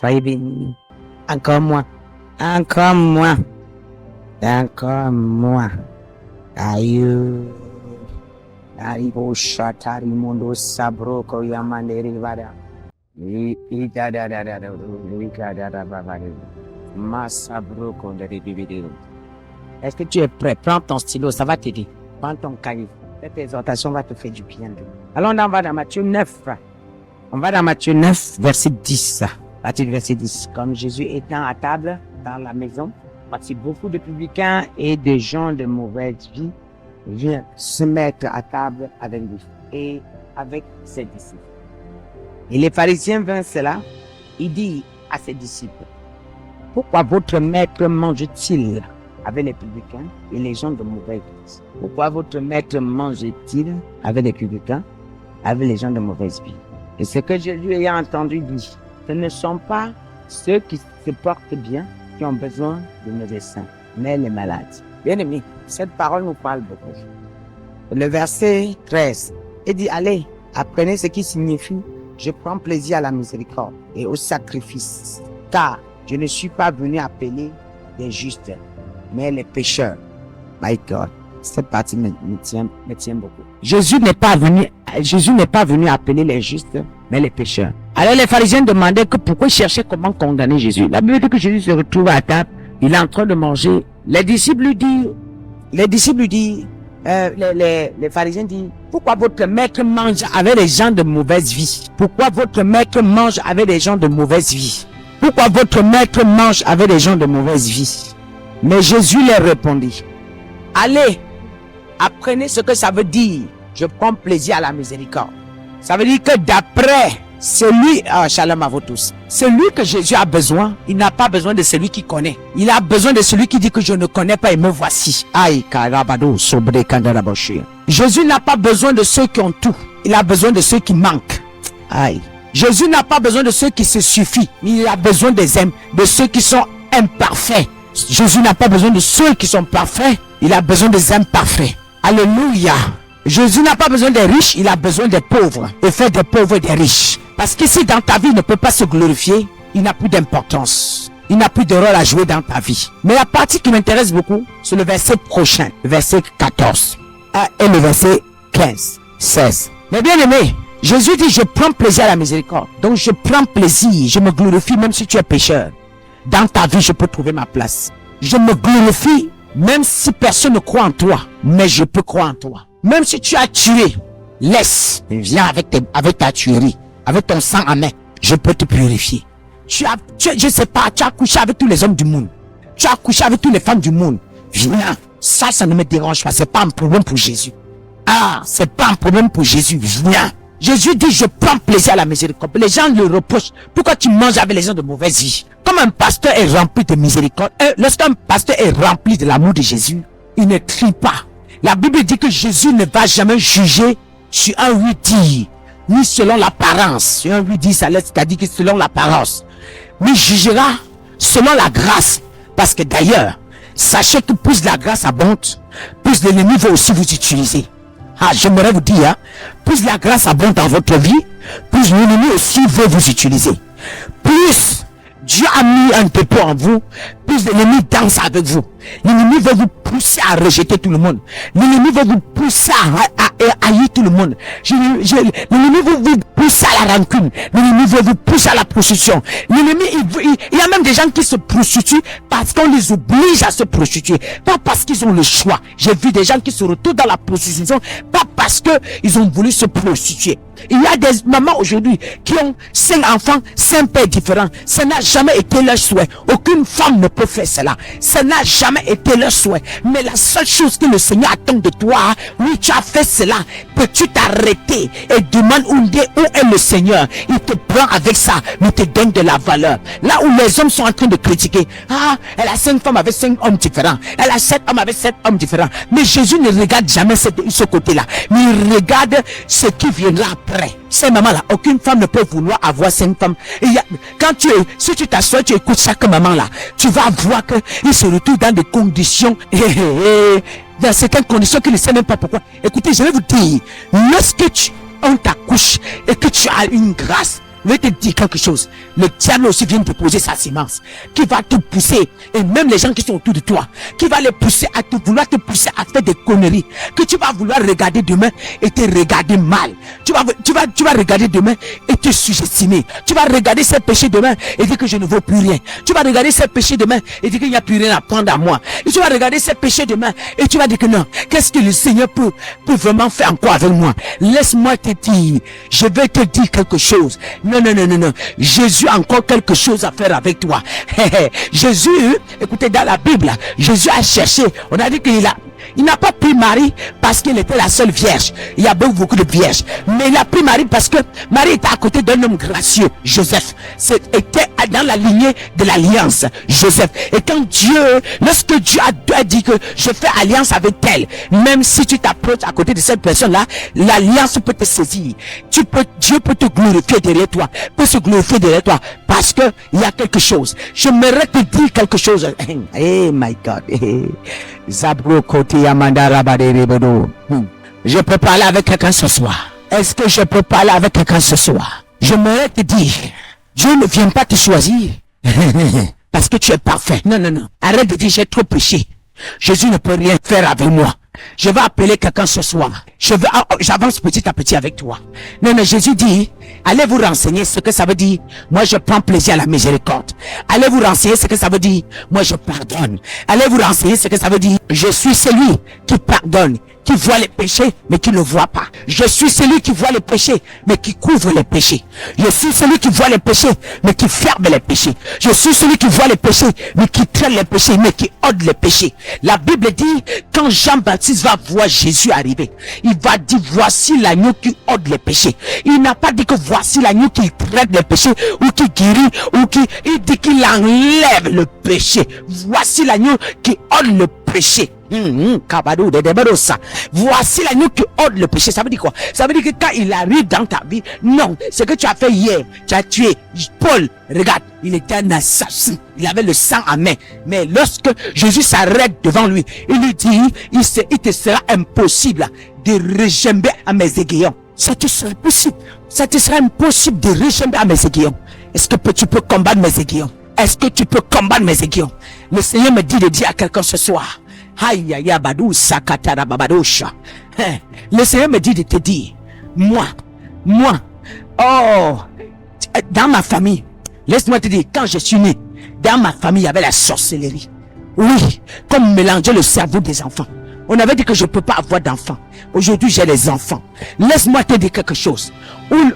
Soyez bénis. Encore moi. Encore moi. Encore moi. Aïe. Aribo shatari mondo sabro koyamanderi vada. Est-ce que tu es prêt? Prends ton stylo, ça va t'aider. Prends ton cahier. Cette exhortation va te faire du bien. Alors on va dans Matthieu 9. On va dans Matthieu 9, verset 10. Matthieu verset 10. Comme Jésus étant à table dans la maison, voici beaucoup de publicains et de gens de mauvaise vie viennent se mettre à table avec lui et avec ses disciples. Et les pharisiens vinrent cela, il dit à ses disciples, pourquoi votre maître mange-t-il avec les publicains et les gens de mauvaise vie? Pourquoi votre maître mange-t-il avec les publicains, avec les gens de mauvaise vie? Et ce que Jésus ayant entendu dit, ce ne sont pas ceux qui se portent bien qui ont besoin de médecins, mais les malades. Bien aimé, cette parole nous parle beaucoup. Le verset 13, il dit, allez, apprenez ce qui signifie, je prends plaisir à la miséricorde et au sacrifice, car je ne suis pas venu appeler les justes, mais les pécheurs. My God, cette partie me tient beaucoup. Jésus n'est pas venu appeler les justes, mais les pécheurs. Alors les pharisiens demandaient que pourquoi ils cherchaient comment condamner Jésus. La Bible dit que Jésus se retrouve à table, il est en train de manger. Les pharisiens disent, pourquoi votre maître mange avec les gens de mauvaise vie? Pourquoi votre maître mange avec les gens de mauvaise vie? Pourquoi votre maître mange avec les gens de mauvaise vie? Mais Jésus leur répondit, allez, apprenez ce que ça veut dire. Je prends plaisir à la miséricorde. Ça veut dire que d'après celui, shalom à vous tous, celui que Jésus a besoin, il n'a pas besoin de celui qui connaît. Il a besoin de celui qui dit que je ne connais pas et me voici. Aïe, karabado, sobre kandaraboshi. Jésus n'a pas besoin de ceux qui ont tout. Il a besoin de ceux qui manquent. Aïe. Jésus n'a pas besoin de ceux qui se suffisent. Il a besoin de ceux qui sont imparfaits. Jésus n'a pas besoin de ceux qui sont parfaits. Il a besoin des imparfaits. Alléluia. Jésus n'a pas besoin des riches, il a besoin des pauvres. Et faire des pauvres et des riches. Parce que si dans ta vie il ne peut pas se glorifier, il n'a plus d'importance. Il n'a plus de rôle à jouer dans ta vie. Mais la partie qui m'intéresse beaucoup, c'est le verset prochain. Le verset 14. Et le verset 15, 16. Mais bien aimé, Jésus dit, je prends plaisir à la miséricorde. Donc je prends plaisir, je me glorifie même si tu es pécheur. Dans ta vie, je peux trouver ma place. Je me glorifie même si personne ne croit en toi. Mais je peux croire en toi. Même si tu as tué, laisse, viens avec ta tuerie, avec ton sang à main, je peux te purifier. Je sais pas, tu as couché avec tous les hommes du monde. Tu as couché avec toutes les femmes du monde. Viens, ça ne me dérange pas, c'est pas un problème pour Jésus. C'est pas un problème pour Jésus, viens. Jésus dit, je prends plaisir à la miséricorde. Les gens le reprochent. Pourquoi tu manges avec les gens de mauvaise vie? Comme un pasteur est rempli de miséricorde, lorsqu'un pasteur est rempli de l'amour de Jésus, il ne crie pas. La Bible dit que Jésus ne va jamais juger sur un oui-dire, ni selon l'apparence. Sur un oui-dire, c'est-à-dire que selon l'apparence. Mais il jugera selon la grâce. Parce que d'ailleurs, sachez que plus la grâce abonde, plus l'ennemi va aussi vous utiliser. J'aimerais vous dire, plus la grâce abonde dans votre vie, plus l'ennemi aussi veut vous utiliser. Plus Dieu a mis un dépôt en vous, plus l'ennemi danse avec vous. L'ennemi veut vous pousser à rejeter tout le monde. L'ennemi veut vous pousser à haïr tout le monde. L'ennemi veut vous pousser à la rancune. L'ennemi veut vous pousser à la prostitution. L'ennemi, il y a même des gens qui se prostituent parce qu'on les oblige à se prostituer. Pas parce qu'ils ont le choix. J'ai vu des gens qui se retrouvent dans la prostitution, pas parce que ils ont voulu se prostituer. Il y a des mamans aujourd'hui qui ont 5 enfants, 5 pères différents. Ça n'a jamais été leur souhait. Aucune femme ne peut faire cela. Ça n'a jamais été leur souhait. Mais la seule chose que le Seigneur attend de toi, oui, tu as fait cela. Peux-tu t'arrêter et demande où est le Seigneur? Il te prend avec ça, mais te donne de la valeur. Là où les hommes sont en train de critiquer, elle a 5 femmes avec 5 hommes différents. Elle a 7 hommes avec 7 hommes différents. Mais Jésus ne regarde jamais ce côté-là. Mais il regarde ce qui viendra après. Ces mamans-là, aucune femme ne peut vouloir avoir 5 femmes. Si tu t'assois, tu écoutes chaque maman-là, tu vas voir qu'il se retrouve dans des conditions, dans certaines conditions qu'il ne sait même pas pourquoi. Écoutez, je vais vous dire, lorsque on t'accouche et que tu as une grâce, je vais te dire quelque chose. le diable aussi vient déposer sa semence, qui va te pousser, et même les gens qui sont autour de toi, qui va les pousser à vouloir te pousser à faire des conneries, que tu vas vouloir regarder demain et te regarder mal. Tu vas regarder demain et te sous-estimer. Tu vas regarder ces péchés demain et dire que je ne vaux plus rien. Tu vas regarder ces péchés demain et dire qu'il n'y a plus rien à prendre à moi. Et tu vas regarder ces péchés demain et tu vas dire que non, qu'est-ce que le Seigneur peut vraiment faire encore avec moi? Laisse-moi te dire, je vais te dire quelque chose. Non. Jésus a encore quelque chose à faire avec toi. Jésus, écoutez, dans la Bible, Jésus a cherché, on a dit il n'a pas pris Marie parce qu'elle était la seule vierge. Il y a beaucoup de vierges. Mais il a pris Marie parce que Marie était à côté d'un homme gracieux, Joseph. Était dans la lignée de l'alliance, Joseph. Et quand lorsque Dieu a dit que je fais alliance avec elle, même si tu t'approches à côté de cette personne-là, l'alliance peut te saisir. Dieu peut te glorifier derrière toi, peut se glorifier derrière toi parce que il y a quelque chose. J'aimerais te dire quelque chose. Hey my God. Zabro Koti Amanda Rabade Rebodo. Je peux parler avec quelqu'un ce soir. Est-ce que je peux parler avec quelqu'un ce soir? J'aimerais te dire, Dieu ne vient pas te choisir parce que tu es parfait. Non. Arrête de dire j'ai trop péché. Jésus ne peut rien faire avec moi. Je vais appeler quelqu'un ce soir. J'avance petit à petit avec toi. Non, Jésus dit, allez vous renseigner ce que ça veut dire. Moi, je prends plaisir à la miséricorde. Allez vous renseigner ce que ça veut dire. Moi, je pardonne. Allez vous renseigner ce que ça veut dire. Je suis celui qui pardonne, qui voit les péchés, mais qui ne voit pas. Je suis celui qui voit les péchés, mais qui couvre les péchés. Je suis celui qui voit les péchés, mais qui ferme les péchés. Je suis celui qui voit les péchés, mais qui traite les péchés, mais qui ôte les péchés. La Bible dit, quand Jean-Baptiste va voir Jésus arriver, il va dire, voici l'agneau qui ôte les péchés. Il n'a pas dit que voici l'agneau qui traite les péchés, ou qui guérit, il dit qu'il enlève le péché. Voici l'agneau qui ôte le péché. Voici l'agneau qui ôte le péché. Ça veut dire quoi? Ça veut dire que quand il arrive dans ta vie, non, ce que tu as fait hier, tu as tué Paul. Regarde, il était un assassin. Il avait le sang à main. Mais lorsque Jésus s'arrête devant lui, il lui dit, il te sera impossible de rejamber à mes aiguillons. Ça te sera possible. Ça te sera impossible de rejamber à mes aiguillons. Est-ce que tu peux combattre mes aiguillons? Est-ce que tu peux combattre mes aiguillons? Le Seigneur me dit de dire à quelqu'un ce soir, le Seigneur me dit de te dire, moi, dans ma famille, laisse-moi te dire, quand je suis né, dans ma famille, il y avait la sorcellerie. Oui, comme mélanger le cerveau des enfants. On avait dit que je ne peux pas avoir d'enfants. Aujourd'hui, j'ai les enfants. Laisse-moi te dire quelque chose.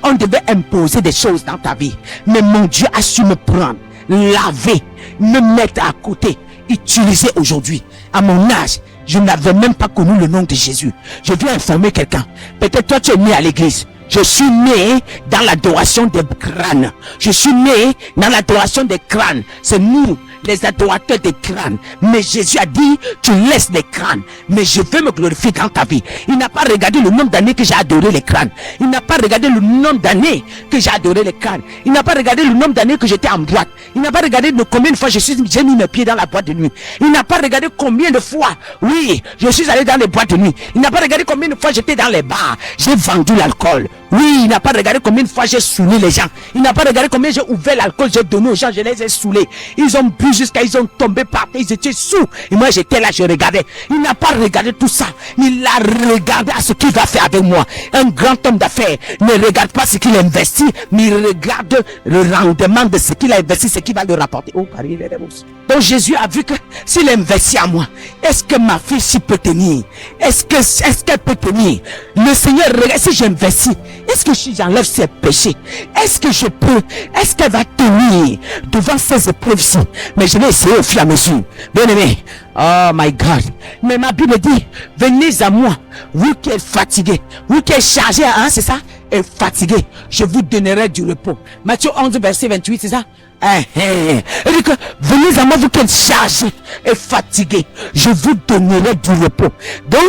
On devait imposer des choses dans ta vie. Mais mon Dieu a su me prendre, laver, me mettre à côté, utiliser aujourd'hui. À mon âge, je n'avais même pas connu le nom de Jésus. Je viens informer quelqu'un. Peut-être toi, tu es né à l'église. Je suis né dans l'adoration des crânes. Je suis né dans l'adoration des crânes. C'est nous, les adorateurs des crânes. Mais Jésus a dit, tu laisses les crânes. Mais je veux me glorifier dans ta vie. Il n'a pas regardé le nombre d'années que j'ai adoré les crânes. Il n'a pas regardé le nombre d'années que j'ai adoré les crânes. Il n'a pas regardé le nombre d'années que j'étais en boîte. Il n'a pas regardé combien de fois j'ai mis mes pieds dans la boîte de nuit. Il n'a pas regardé combien de fois, oui, je suis allé dans les boîtes de nuit. Il n'a pas regardé combien de fois j'étais dans les bars. J'ai vendu l'alcool. Oui, il n'a pas regardé combien de fois j'ai saoulé les gens. Il n'a pas regardé combien j'ai ouvert l'alcool, j'ai donné aux gens, je les ai saoulés. Ils ont bu jusqu'à ils ont tombé par terre, ils étaient sous. Et moi j'étais là, je regardais. Il n'a pas regardé tout ça. Il a regardé à ce qu'il va faire avec moi. Un grand homme d'affaires ne regarde pas ce qu'il investit, mais il regarde le rendement de ce qu'il a investi, ce qu'il va le rapporter. Oh, donc Jésus a vu que s'il investit à moi, est-ce que ma fille s'y peut tenir? Est-ce qu'elle peut tenir? Le Seigneur regarde, si j'investis, est-ce que si j'enlève ses péchés, est-ce que je peux, est-ce qu'elle va tenir devant ces épreuves-ci? Mais je vais essayer au fur et à mesure. Bien aimé, oh my God. Mais ma Bible dit, venez à moi, vous qui êtes fatigués, vous qui êtes chargés, hein, c'est ça? Et fatigués, je vous donnerai du repos. Matthieu 11, verset 28, c'est ça? Il dit que venez à moi, vous qui êtes chargés et fatigués, je vous donnerai du repos. Donc,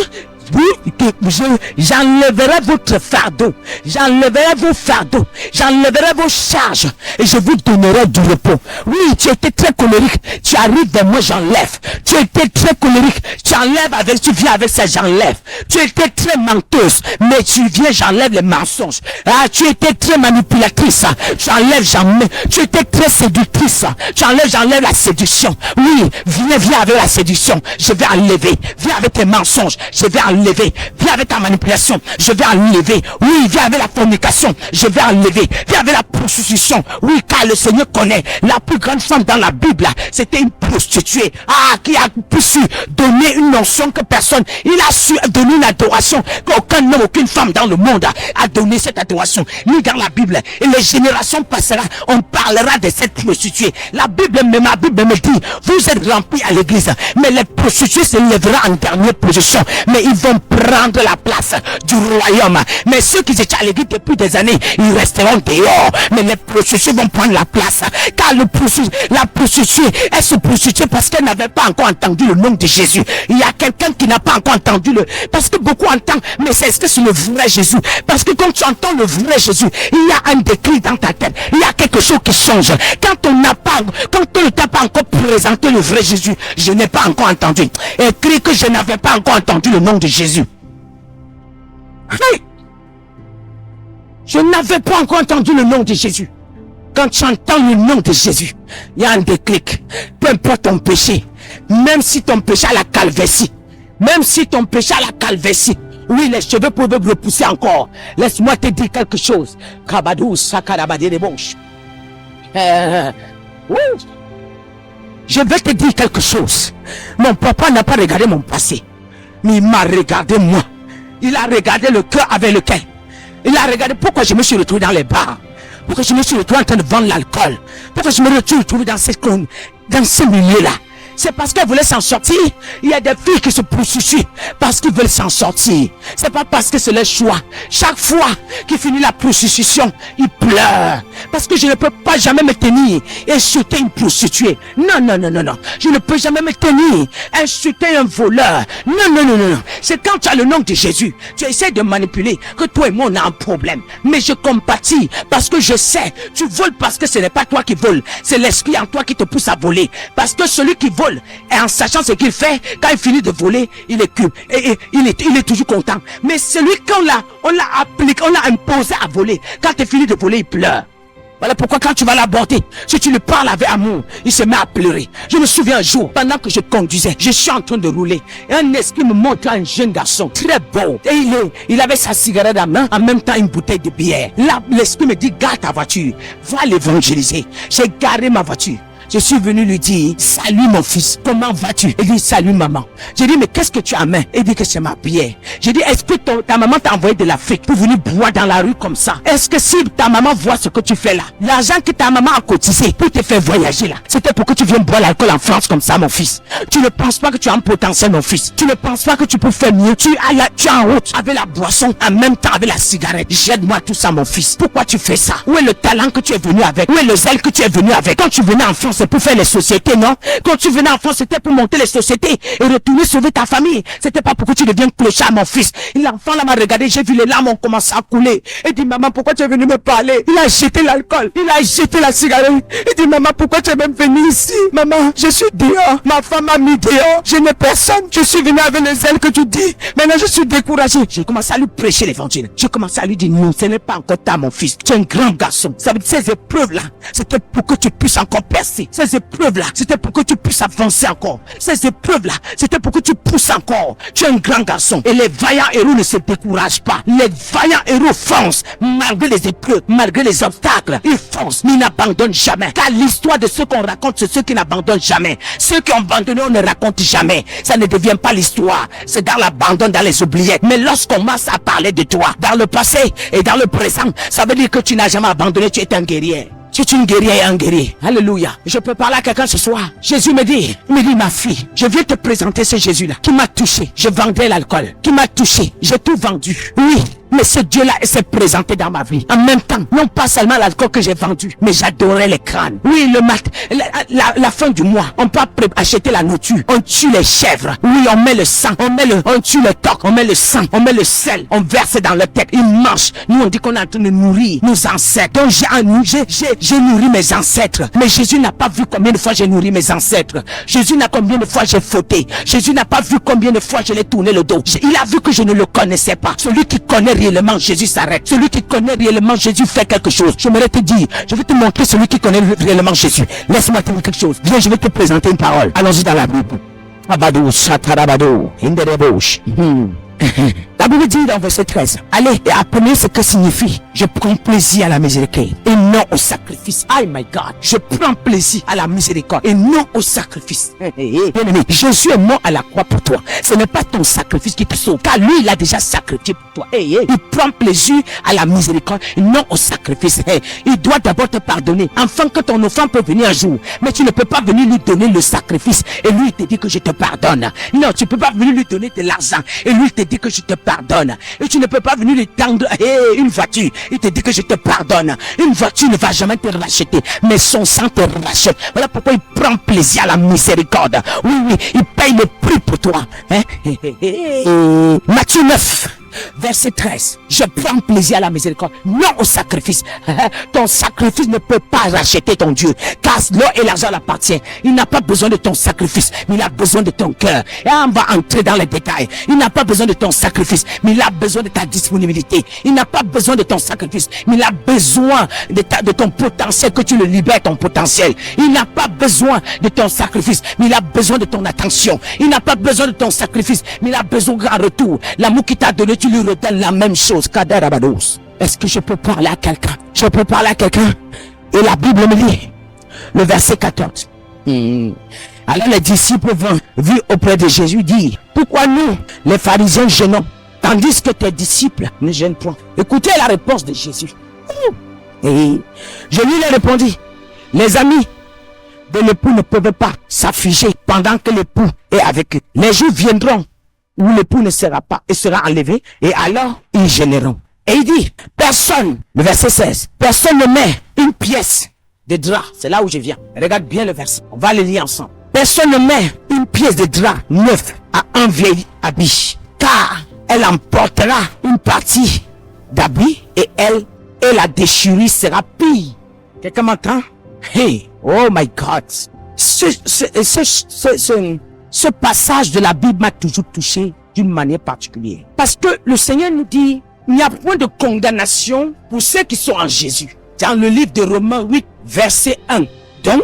J'enlèverai votre fardeau, j'enlèverai vos fardeaux, j'enlèverai vos charges et je vous donnerai du repos. Oui, tu étais très colérique, tu arrives vers moi, j'enlève. Tu étais très colérique, tu enlèves avec, tu viens avec ça, j'enlève. Tu étais très menteuse, mais tu viens, j'enlève les mensonges. Ah, tu étais très manipulatrice, tu enlèves, j'enlève. Tu étais très séductrice, tu enlèves, j'enlève la séduction. Oui, viens avec la séduction, je vais enlever. Viens avec tes mensonges, je vais enlever. Viens avec ta manipulation, je vais enlever. Oui, viens avec la fornication, je vais enlever. Viens avec la prostitution. Oui, car le Seigneur connaît la plus grande femme dans la Bible, c'était une prostituée. Ah, qui a pu su donner une notion que personne, il a su donner une adoration qu'aucun homme, aucune femme dans le monde a donné cette adoration, ni dans la Bible. Et les générations passeront, on parlera de cette prostituée. La Bible, ma Bible me dit, vous êtes remplis à l'église, mais les prostituées se lèveront en dernière position, mais ils vont prendre la place du royaume. Mais ceux qui étaient à l'église depuis des années, ils resteront dehors, mais les prostituées vont prendre la place, car la prostituée, elle se prostitue parce qu'elle n'avait pas encore entendu le nom de Jésus. Il y a quelqu'un qui n'a pas encore entendu parce que beaucoup entendent, mais est-ce que c'est le vrai Jésus? Parce que quand tu entends le vrai Jésus, il y a un déclic dans ta tête, il y a quelque chose qui change. Quand on ne t'a pas encore présenté le vrai Jésus, je n'ai pas encore entendu. Écrit que je n'avais pas encore entendu le nom de Jésus. Oui. Je n'avais pas encore entendu le nom de Jésus. Quand tu entends le nom de Jésus, il y a un déclic. Peu importe ton péché, même si ton péché a la calvitie, oui, les cheveux peuvent repousser encore. Laisse-moi te dire quelque chose. Kabadou, sakarabadi de bonche. Oui. Je vais te dire quelque chose. Mon papa n'a pas regardé mon passé, mais il m'a regardé moi. Il a regardé le cœur avec lequel. Il a regardé pourquoi je me suis retrouvé dans les bars. Pourquoi je me suis retrouvé en train de vendre l'alcool. Pourquoi je me suis retrouvé dans ce milieu-là. C'est parce qu'elles voulaient s'en sortir. Il y a des filles qui se prostituent parce qu'ils veulent s'en sortir. C'est pas parce que c'est leur choix. Chaque fois qu'il finit la prostitution, ils pleurent. Parce que je ne peux pas jamais me tenir et insulter une prostituée. Non. Je ne peux jamais me tenir, insulter un voleur. Non. C'est quand tu as le nom de Jésus, tu essaies de manipuler, que toi et moi on a un problème. Mais je compatis parce que je sais, tu voles parce que ce n'est pas toi qui voles. C'est l'esprit en toi qui te pousse à voler. Parce que celui qui vole, et en sachant ce qu'il fait, quand il finit de voler, il est cube et il est toujours content. Mais celui qu'on l'a appliqué, on l'a imposé à voler, quand il finit de voler, il pleure. Voilà pourquoi quand tu vas l'aborder, si tu lui parles avec amour, il se met à pleurer. Je me souviens un jour, pendant que je conduisais, je suis en train de rouler, et un esprit me montre un jeune garçon, très beau, et il avait sa cigarette à main, en même temps une bouteille de bière. Là, l'esprit me dit, garde ta voiture, va l'évangéliser. J'ai garé ma voiture. Je suis venu lui dire, salut mon fils, comment vas-tu? Il dit, salut maman. J'ai dit, mais qu'est-ce que tu as à main? Il dit que c'est ma bière. J'ai dit, est-ce que ta maman t'a envoyé de l'Afrique pour venir boire dans la rue comme ça? Est-ce que si ta maman voit ce que tu fais là, l'argent que ta maman a cotisé pour te faire voyager là, c'était pour que tu viennes boire l'alcool en France comme ça, mon fils? Tu ne penses pas que tu as un potentiel, mon fils? Tu ne penses pas que tu peux faire mieux? Tu es en route avec la boisson, en même temps avec la cigarette. Jette-moi tout ça, mon fils. Pourquoi tu fais ça? Où est le talent que tu es venu avec? Où est le zèle que tu es venu avec? Quand tu venais en France, c'est pour faire les sociétés, non? Quand tu venais en France, c'était pour monter les sociétés et retourner sauver ta famille. C'était pas pour que tu deviennes clochard, mon fils. L'enfant là m'a regardé, j'ai vu les larmes ont commencé à couler. Il dit, maman, pourquoi tu es venu me parler? Il a jeté l'alcool, il a jeté la cigarette. Il dit, maman, pourquoi tu es même venu ici? Maman, je suis dehors, ma femme m'a mis dehors, je n'ai personne. Je suis venu avec les ailes que tu dis. Maintenant, je suis découragé. J'ai commencé à lui prêcher l'évangile. J'ai commencé à lui dire, non, ce n'est pas encore ta, mon fils. Tu es un grand garçon. Ça veut dire, ces épreuves-là, c'était pour que tu puisses encore percer. Ces épreuves-là, c'était pour que tu puisses avancer encore. Ces épreuves-là, c'était pour que tu pousses encore. Tu es un grand garçon. Et les vaillants héros ne se découragent pas. Les vaillants héros foncent. Malgré les épreuves, malgré les obstacles, ils foncent. Mais ils n'abandonnent jamais. Car l'histoire de ceux qu'on raconte, c'est ceux qui n'abandonnent jamais. Ceux qui ont abandonné, on ne raconte jamais. Ça ne devient pas l'histoire. C'est dans l'abandon, dans les oubliettes. Mais lorsqu'on commence à parler de toi, dans le passé et dans le présent, ça veut dire que tu n'as jamais abandonné. Tu es un guerrier. Tu es une guerrière et un guerrier. Alléluia. Je peux parler à quelqu'un ce soir. Jésus me dit, ma fille, je viens te présenter ce Jésus-là qui m'a touché. Je vendais l'alcool. Qui m'a touché. J'ai tout vendu. Oui. Mais ce Dieu-là s'est présenté dans ma vie. En même temps, non pas seulement l'alcool que j'ai vendu, mais j'adorais les crânes. Oui, la fin du mois, on peut acheter la nourriture. On tue les chèvres. Oui, on met le sang, on tue le coq, on met le sang, on met le sel, on verse dans leur tête. Ils mangent. Nous, on dit qu'on est en train de nourrir nos ancêtres. Donc, j'ai nourri mes ancêtres. Mais Jésus n'a pas vu combien de fois j'ai nourri mes ancêtres. Jésus n'a combien de fois j'ai fauté. Jésus n'a pas vu combien de fois je l'ai tourné le dos. Il a vu que je ne le connaissais pas. Celui qui connaît réellement Jésus s'arrête. Celui qui connaît réellement Jésus fait quelque chose. J'aimerais te dire, je vais te montrer celui qui connaît réellement Jésus. Laisse-moi te dire quelque chose. Viens, je vais te présenter une parole. Allons-y dans la Bible. Abadou, Satarabadou, Inderebouche. La Bible dit dans verset 13, allez et apprenez ce que signifie je prends plaisir à la miséricorde et non au sacrifice. Oh my God, je prends plaisir à la miséricorde et non au sacrifice. Bien-aimé, Jésus est mort à la croix pour toi. Ce n'est pas ton sacrifice qui te sauve, car lui il a déjà sacrifié pour toi. Il prend plaisir à la miséricorde et non au sacrifice. Il doit d'abord te pardonner, afin que ton offrande peut venir un jour. Mais tu ne peux pas venir lui donner le sacrifice et lui il te dit que je te pardonne. Non, tu ne peux pas venir lui donner de l'argent et lui il te dit que je te pardonne. Et tu ne peux pas venir lui tendre une voiture. Il te dit que je te pardonne. Une voiture ne va jamais te racheter, mais son sang te rachète. Voilà pourquoi il prend plaisir à la miséricorde. Oui, il paye le prix pour toi. Matthieu 9. Verset 13, je prends plaisir à la miséricorde, non au sacrifice. Ton sacrifice ne peut pas racheter ton Dieu, car l'or et l'argent l'appartient. Il n'a pas besoin de ton sacrifice, mais il a besoin de ton cœur. Et on va entrer dans les détails. Il n'a pas besoin de ton sacrifice, mais il a besoin de ta disponibilité. Il n'a pas besoin de ton sacrifice, mais il a besoin de ton potentiel, que tu le libères ton potentiel. Il n'a pas besoin de ton sacrifice, mais il a besoin de ton attention. Il n'a pas besoin de ton sacrifice, mais il a besoin en retour. L'amour qu'il t'a donné, tu lui redonnes la même chose. Est-ce que je peux parler à quelqu'un? Je peux parler à quelqu'un? Et la Bible me dit, le verset 14. Alors les disciples vus auprès de Jésus dire, pourquoi nous, les pharisiens, gênons, tandis que tes disciples ne gênent point? Écoutez la réponse de Jésus. Et je lui ai répondu, les amis de l'époux ne peuvent pas s'afficher pendant que l'époux est avec eux. Les jours viendront où l'époux ne sera pas et sera enlevé, et alors ils gêneront. Et il dit, personne, le verset 16, personne ne met une pièce de drap. C'est là où je viens. Regarde bien le verset. On va le lire ensemble. Personne ne met une pièce de drap neuf à un vieil habit, car elle emportera une partie d'habit et la déchirure sera pire. Quelqu'un m'entend? Hey, oh my God. Ce passage de la Bible m'a toujours touché d'une manière particulière. Parce que le Seigneur nous dit, il n'y a point de condamnation pour ceux qui sont en Jésus. Dans le livre de Romains 8, verset 1. Donc,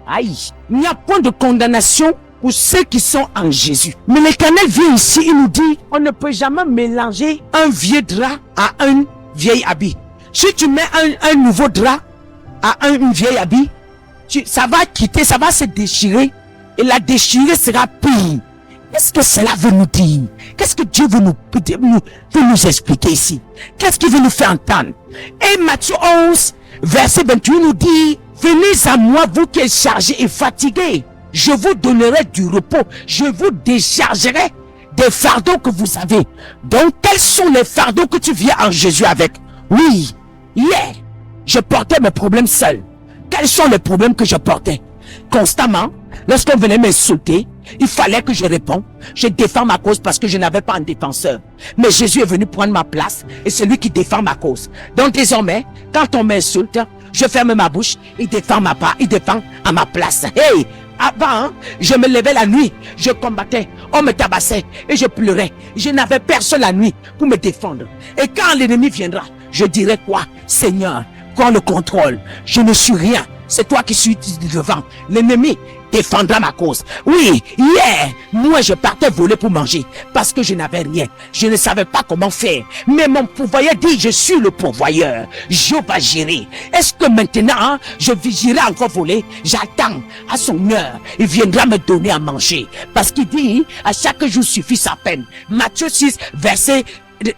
aïe, il n'y a point de condamnation pour ceux qui sont en Jésus. Mais l'Éternel vient ici, il nous dit, on ne peut jamais mélanger un vieux drap à un vieil habit. Si tu mets un nouveau drap à un vieil habit, ça va quitter, ça va se déchirer et la déchirure sera pire. Qu'est-ce que cela veut nous dire? Qu'est-ce que Dieu veut nous expliquer ici? Qu'est-ce qu'il veut nous faire entendre? Et Matthieu 11, verset 28 nous dit, venez à moi vous qui êtes chargés et fatigués. Je vous donnerai du repos. Je vous déchargerai des fardeaux que vous avez. Donc, quels sont les fardeaux que tu viens en Jésus avec? Oui, hier, je portais mes problèmes seul. Quels sont les problèmes que je portais? Constamment, lorsqu'on venait m'insulter, il fallait que je réponde. Je défends ma cause parce que je n'avais pas un défenseur. Mais Jésus est venu prendre ma place et c'est lui qui défend ma cause. Donc désormais, quand on m'insulte, je ferme ma bouche, il défend ma part, il défend à ma place. Hey! Avant, je me levais la nuit, je combattais, on me tabassait et je pleurais. Je n'avais personne la nuit pour me défendre. Et quand l'ennemi viendra, je dirai quoi? Seigneur, prends le contrôle. Je ne suis rien. C'est toi qui suis devant. L'ennemi défendra ma cause. Oui, hier, moi je partais voler pour manger parce que je n'avais rien. Je ne savais pas comment faire. Mais mon pourvoyeur dit, je suis le pourvoyeur. Je vais gérer. Est-ce que maintenant, je j'irai encore voler? J'attends à son heure. Il viendra me donner à manger. Parce qu'il dit, à chaque jour suffit sa peine. Matthieu 6, verset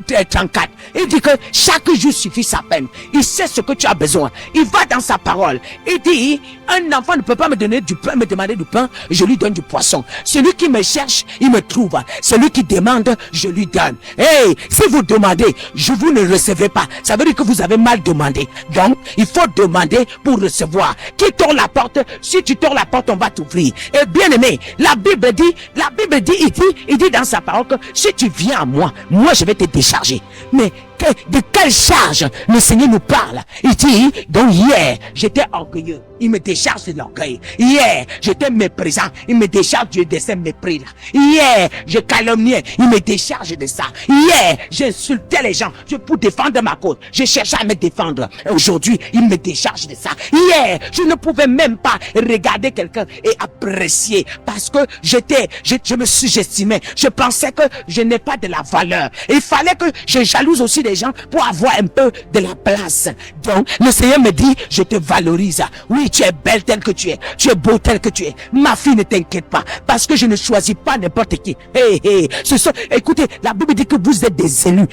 34. Il dit que chaque jour suffit sa peine. Il sait ce que tu as besoin. Il va dans sa parole. Il dit, un enfant ne peut pas me donner du pain, me demander du pain, je lui donne du poisson. Celui qui me cherche, il me trouve. Celui qui demande, je lui donne. Hey, si vous demandez, je vous ne recevez pas. Ça veut dire que vous avez mal demandé. Donc, il faut demander pour recevoir. Qui tourne la porte? Si tu tournes la porte, on va t'ouvrir. Et bien aimé, la Bible dit, il dit dans sa parole que si tu viens à moi, moi je vais te décharger. Mais de quelle charge le Seigneur nous parle? Il dit, donc hier, j'étais orgueilleux. Il me décharge de l'orgueil. Hier, j'étais méprisant. Il me décharge de ces mépris-là. Hier, je calomniais. Il me décharge de ça. Hier, j'insultais les gens pour défendre ma cause. Je cherchais à me défendre. Et aujourd'hui, il me décharge de ça. Hier, je ne pouvais même pas regarder quelqu'un et apprécier parce que je me sous-estimais. Je pensais que je n'ai pas de la valeur. Et il fallait que je jalouse aussi des gens pour avoir un peu de la place. Donc, le Seigneur me dit, je te valorise. Oui, tu es belle telle que tu es. Tu es beau telle que tu es. Ma fille, ne t'inquiète pas. Parce que je ne choisis pas n'importe qui. Écoutez, la Bible dit que vous êtes des élus.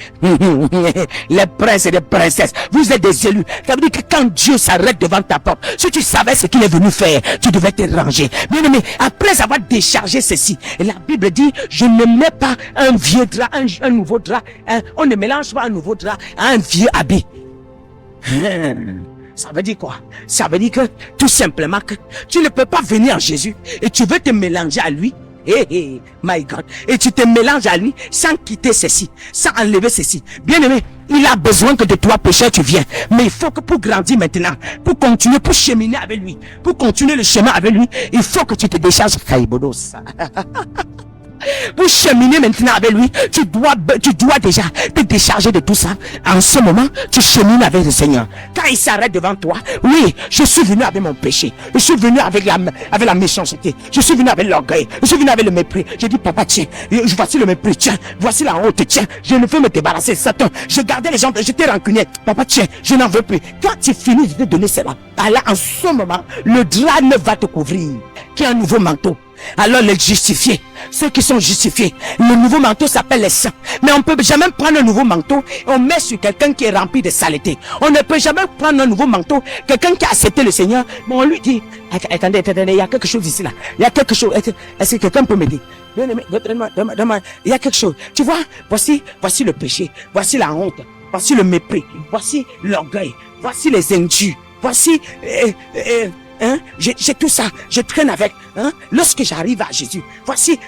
Les princes et les princesses. Vous êtes des élus. Ça veut dire que quand Dieu s'arrête devant ta porte, si tu savais ce qu'il est venu faire, tu devais te ranger. Bien aimé, après avoir déchargé ceci, la Bible dit, je ne mets pas un vieux drap, un nouveau drap. On ne mélange pas un nouveau drap à un vieux habit. Ça veut dire quoi? Ça veut dire que tout simplement que tu ne peux pas venir à Jésus et tu veux te mélanger à lui. My God. Et tu te mélanges à lui sans quitter ceci, sans enlever ceci. Bien aimé, il a besoin que de toi, pécheur, tu viens. Mais il faut que pour grandir maintenant, pour continuer, pour cheminer avec lui, pour continuer le chemin avec lui, il faut que tu te décharges. Pour cheminer maintenant avec lui, tu dois déjà te décharger de tout ça. En ce moment, tu chemines avec le Seigneur. Quand il s'arrête devant toi, oui, je suis venu avec mon péché. Je suis venu avec la méchanceté. Je suis venu avec l'orgueil. Je suis venu avec le mépris. Je dis, papa, tiens, voici le mépris, tiens, voici la honte, tiens, je ne veux me débarrasser de Satan. Je gardais les gens, j'étais rancunier. Papa, tiens, je n'en veux plus. Quand tu finis de te donner cela, alors en ce moment, le drap ne va te couvrir. Qui a un nouveau manteau. Alors les justifiés, ceux qui sont justifiés, le nouveau manteau s'appelle les saints. Mais on ne peut jamais prendre un nouveau manteau et on met sur quelqu'un qui est rempli de saleté. On ne peut jamais prendre un nouveau manteau, quelqu'un qui a accepté le Seigneur, mais on lui dit, attendez, il y a quelque chose ici là, il y a quelque chose, est-ce que quelqu'un peut m'aider? Donne-moi, il y a quelque chose. Tu vois, voici le péché, voici la honte, voici le mépris, voici l'orgueil, voici les injures, voici... j'ai tout ça, je traîne avec. Lorsque j'arrive à Jésus, voici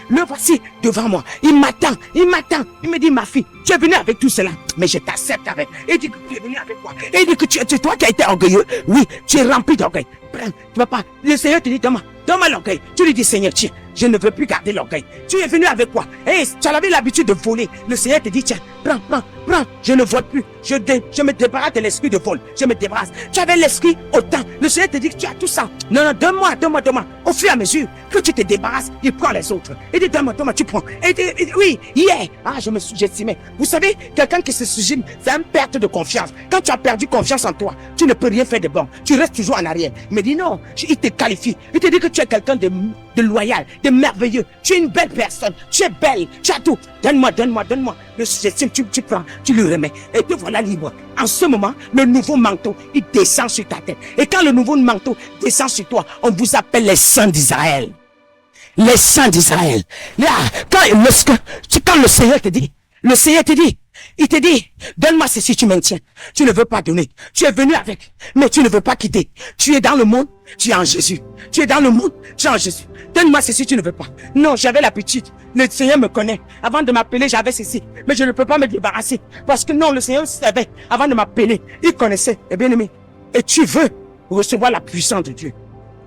devant moi. Il m'attend. Il me dit, ma fille, tu es venu avec tout cela, mais je t'accepte avec. Il dit que tu es venu avec quoi? Il dit que c'est toi qui as été orgueilleux. Oui, tu es rempli d'orgueil. Prends, tu vas pas. Le Seigneur te dit, donne-moi l'orgueil. Tu lui dis, Seigneur, tiens, je ne veux plus garder l'orgueil. Tu es venu avec quoi? Tu avais l'habitude de voler. Le Seigneur te dit, tiens, prends. Je ne vole plus. Je me débarrasse de l'esprit de vol. Je me débarrasse. Tu avais l'esprit autant. Le Seigneur te dit que tu as tout ça. Non, donne-moi. Au fur et à mesure que tu te débarrasses, il prend les autres. Il dit, donne-moi, tu prends. Oui, hier, je me sous-estimais. Vous savez, quelqu'un qui se sous-estime, c'est une perte de confiance. Quand tu as perdu confiance en toi, tu ne peux rien faire de bon. Tu restes toujours en arrière. Il me dit, non, il te qualifie. Il te dit que tu es quelqu'un de loyal, de merveilleux. Tu es une belle personne. Tu es belle. Tu as tout. Donne-moi. Le sous-estime, tu prends, tu lui remets. Et te voilà libre. En ce moment, le nouveau manteau, il descend sur ta tête. Et quand le nouveau manteau descend sur toi, on vous appelle les saints d'Israël. Les saints d'Israël. Là, quand le Seigneur te dit, il te dit, donne-moi ceci, tu maintiens. Tu ne veux pas donner. Tu es venu avec, mais tu ne veux pas quitter. Tu es dans le monde, tu es en Jésus. Tu es dans le monde, tu es en Jésus. Donne-moi ceci, tu ne veux pas. Non, j'avais l'habitude. Le Seigneur me connaît. Avant de m'appeler, j'avais ceci. Mais je ne peux pas me débarrasser. Parce que non, le Seigneur savait. Avant de m'appeler, il connaissait. Et bien aimé. Et tu veux recevoir la puissance de Dieu.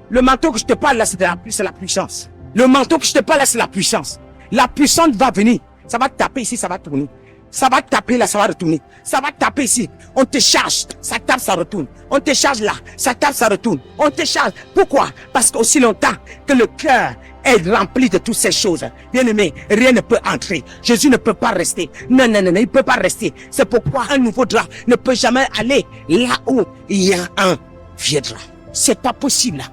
Le manteau que je te parle là, c'est la puissance. Le manteau que je te parle là, c'est la puissance. La puissance va venir. Ça va taper ici, ça va tourner. Ça va taper là, ça va retourner. Ça va taper ici. On te charge. Ça tape, ça retourne. On te charge là. Ça tape, ça retourne. On te charge. Pourquoi? Parce qu'aussi longtemps que le cœur est rempli de toutes ces choses, bien aimé, rien ne peut entrer. Jésus ne peut pas rester. Non, il peut pas rester. C'est pourquoi un nouveau drap ne peut jamais aller là où il y a un vieux drap. C'est pas possible.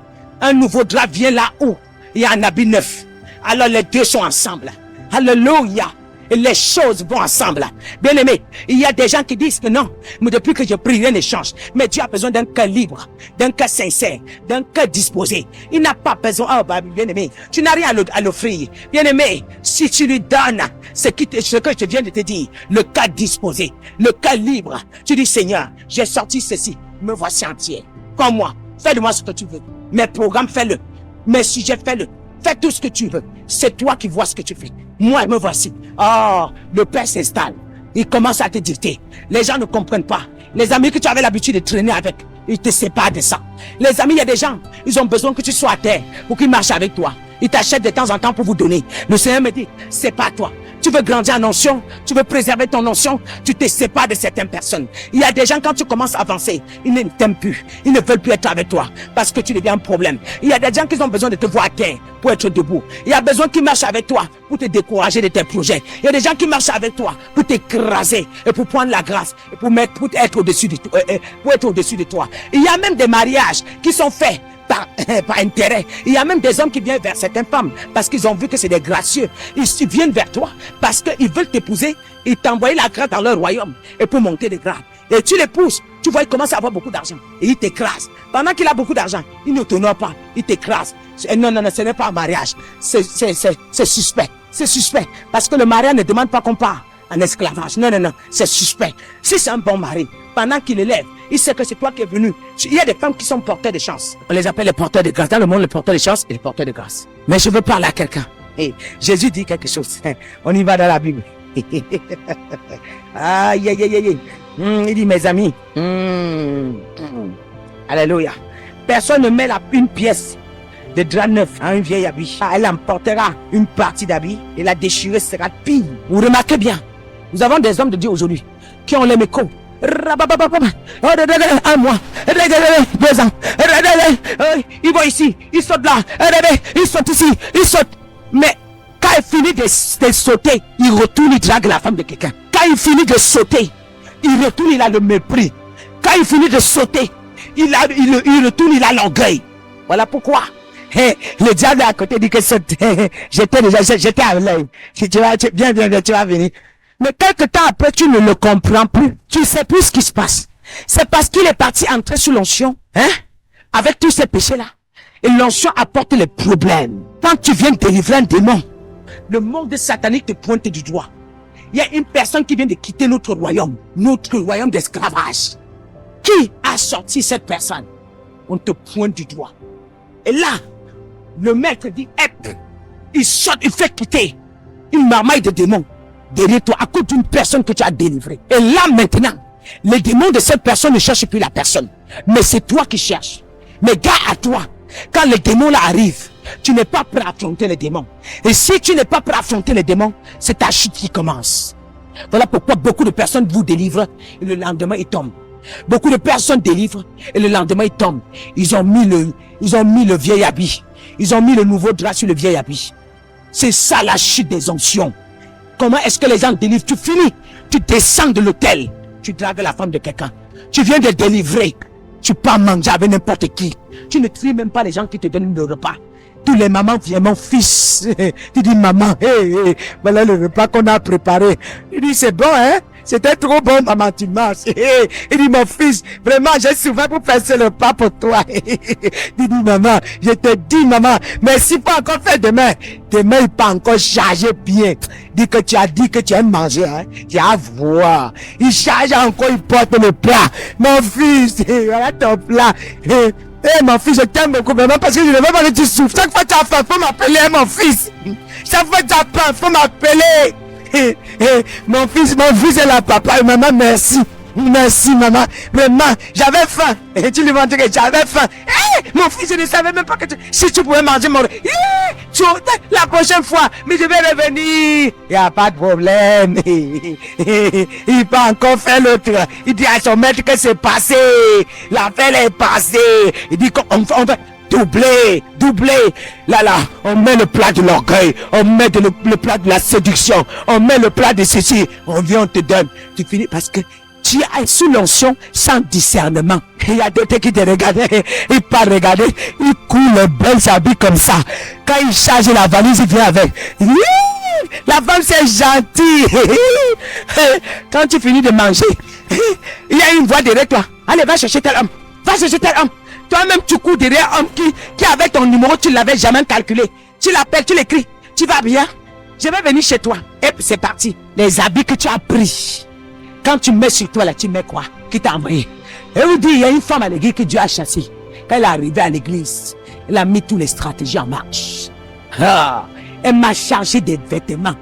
Un nouveau drap vient là où il y a un habit neuf. Alors les deux sont ensemble. Alléluia. les choses vont ensemble. Bien aimé, il y a des gens qui disent que non, mais depuis que je prie, rien ne change. Mais Dieu a besoin d'un cœur libre, d'un cœur sincère, d'un cœur disposé. Il n'a pas besoin, oh, bah, bien aimé, tu n'as rien à l'offrir. Bien aimé, si tu lui donnes ce que je viens de te dire, le cœur disposé, le cœur libre, tu dis Seigneur, j'ai sorti ceci, me voici entier. Comme moi, fais de moi ce que tu veux. Mes programmes, fais-le. Mes sujets, fais-le. Fais tout ce que tu veux. C'est toi qui vois ce que tu fais. Moi, me voici. Oh, le Père s'installe. Il commence à te dicter. Les gens ne comprennent pas. Les amis que tu avais l'habitude de traîner avec, ils te séparent de ça. Les amis, il y a des gens, ils ont besoin que tu sois à terre pour qu'ils marchent avec toi. Ils t'achètent de temps en temps pour vous donner. Le Seigneur me dit, c'est pas toi. Tu veux grandir en onction, tu veux préserver ton onction, tu te sépares de certaines personnes. Il y a des gens, quand tu commences à avancer, ils ne t'aiment plus. Ils ne veulent plus être avec toi parce que tu deviens un problème. Il y a des gens qui ont besoin de te voir à terre pour être debout. Il y a besoin qu'ils marchent avec toi pour te décourager de tes projets. Il y a des gens qui marchent avec toi pour t'écraser et pour prendre la grâce et pour être au-dessus de toi, pour être au-dessus de toi. Il y a même des mariages qui sont faits par intérêt. Il y a même des hommes qui viennent vers certaines femmes parce qu'ils ont vu que c'est des gracieux. Ils viennent vers toi parce qu'ils veulent t'épouser. Ils t'envoient la grâce dans leur royaume et pour monter des grades. Et tu les pousses. Tu vois, il commence à avoir beaucoup d'argent et il t'écrase. Pendant qu'il a beaucoup d'argent, il ne t'honore pas. Il t'écrase. Non, ce n'est pas un mariage. C'est suspect. C'est suspect. Parce que le mariage ne demande pas qu'on part en esclavage. Non, c'est suspect. Si c'est un bon mari, pendant qu'il élève, il sait que c'est toi qui es venu. Il y a des femmes qui sont porteurs de chance. On les appelle les porteurs de grâce. Dans le monde, les porteurs de chance et les porteurs de grâce. Mais je veux parler à quelqu'un. Hey, Jésus dit quelque chose. On y va dans la Bible. Aïe, aïe, aïe, aïe. Il dit, mes amis. Alléluia. Personne ne met une pièce de drap neuf à un vieil habit. Elle emportera une partie d'habit et la déchirure sera pire. Vous remarquez bien, nous avons des hommes de Dieu aujourd'hui qui ont les mécos. Un mois, 2 ans, ils vont ici, ils sautent là, ils sautent ici, ils sautent. Mais quand il finit de sauter, il retourne, il drague la femme de quelqu'un. Quand il finit de sauter, il retourne, il a le mépris. Quand il finit de sauter, il retourne, il a l'orgueil. Voilà pourquoi. Le diable à côté dit que j'étais à l'œil. Si tu vas, bien, tu vas venir. Mais quelque temps après, tu ne le comprends plus. Tu ne sais plus ce qui se passe. C'est parce qu'il est parti entrer sous l'onction, avec tous ces péchés-là. Et l'onction apporte les problèmes. Quand tu viens délivrer un démon, le monde satanique te pointe du doigt. Il y a une personne qui vient de quitter notre royaume d'esclavage. Qui a sorti cette personne? On te pointe du doigt. Et là, le maître dit, il saute, il fait quitter une marmaille de démons derrière toi à cause d'une personne que tu as délivrée. Et là maintenant, les démons de cette personne ne cherchent plus la personne, mais c'est toi qui cherches. Mais gars à toi, quand les démons là arrivent, tu n'es pas prêt à affronter les démons. Et si tu n'es pas prêt à affronter les démons, c'est ta chute qui commence. Voilà pourquoi beaucoup de personnes vous délivrent et le lendemain ils tombent. Beaucoup de personnes délivrent et le lendemain ils tombent. Ils ont mis le vieil habit. Ils ont mis le nouveau drap sur le vieil habit. C'est ça la chute des onctions. Comment est-ce que les gens délivrent? Tu finis, tu descends de l'hôtel, tu dragues la femme de quelqu'un. Tu viens de délivrer, tu pars manger avec n'importe qui. Tu ne tries même pas les gens qui te donnent le repas. Tous les mamans viennent, mon fils. Tu dis, maman, voilà le repas qu'on a préparé. Il dit, c'est bon, hein? C'était trop bon, maman, tu manges. Il dit, mon fils, vraiment, j'ai souvent pour faire ce repas pour toi. Il dit, maman, je te dis, maman, mais si pas encore fait demain, demain, il pas encore chargé bien. Dis que tu as dit que tu aimes manger, hein. Tu vas voir. Il charge encore, il porte le plat. Mon fils, voilà ton plat. Mon fils, je t'aime beaucoup, vraiment, parce que je ne veux pas que tu souffres. Chaque fois que tu as faim, faut m'appeler, mon fils. Chaque fois que tu as faim, faut m'appeler. Mon fils est là, papa et maman, merci. Merci, maman. Vraiment, j'avais faim. Et tu lui montres que j'avais faim. Mon fils, je ne savais même pas que si tu pouvais manger mon... la prochaine fois, mais je vais revenir. Il n'y a pas de problème. Il peut encore faire l'autre. Il dit à son maître que c'est passé. L'affaire est passée. Il dit qu'on va doubler. Là, on met le plat de l'orgueil. On met le plat de la séduction. On met le plat de ceci. On vient, on te donne. Tu finis parce que tu es sous l'onction sans discernement. Il y a d'autres qui te regardent, ils pas regarder, ils coulent le bel habit comme ça. Quand il charge la valise, il vient avec. La femme, c'est gentil. Quand tu finis de manger, il y a une voix derrière toi. Allez, va chercher tel homme. Va chercher tel homme. Toi-même, tu cours derrière un homme qui avait ton numéro, tu ne l'avais jamais calculé. Tu l'appelles, tu l'écris. Tu vas bien? Je vais venir chez toi. Et c'est parti. Les habits que tu as pris. Quand tu mets sur toi là, tu mets quoi? Qui t'a envoyé? Et vous dit, il y a une femme à l'église que Dieu a chassée. Quand elle est arrivée à l'église, elle a mis toutes les stratégies en marche. Ah, elle m'a chargé des vêtements.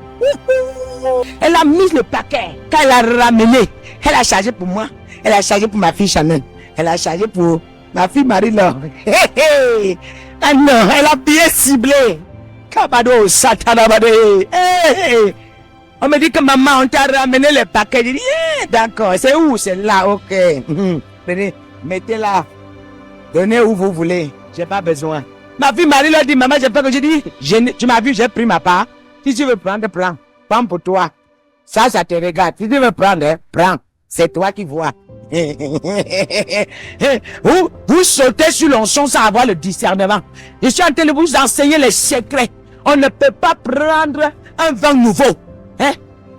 Elle a mis le paquet. Quand elle a ramené, elle a chargé pour moi. Elle a chargé pour ma fille Chanel. Elle a chargé pour ma fille Marie-Laure. Ah non, elle a bien ciblé. Kabado, satanabade. On me dit que maman, on t'a ramené le paquet. Je dis, d'accord, c'est où? C'est là, ok. Venez, mettez-la. Donnez où vous voulez. J'ai pas besoin. Ma fille Marie leur dit, maman, j'ai pas que je dis, tu m'as vu, j'ai pris ma part. Si tu veux prendre, prends. Prends pour toi. Ça te regarde. Si tu veux prendre, prends. C'est toi qui vois. Vous sautez sur l'onction sans avoir le discernement. Je suis en train de vous enseigner les secrets. On ne peut pas prendre un vin nouveau.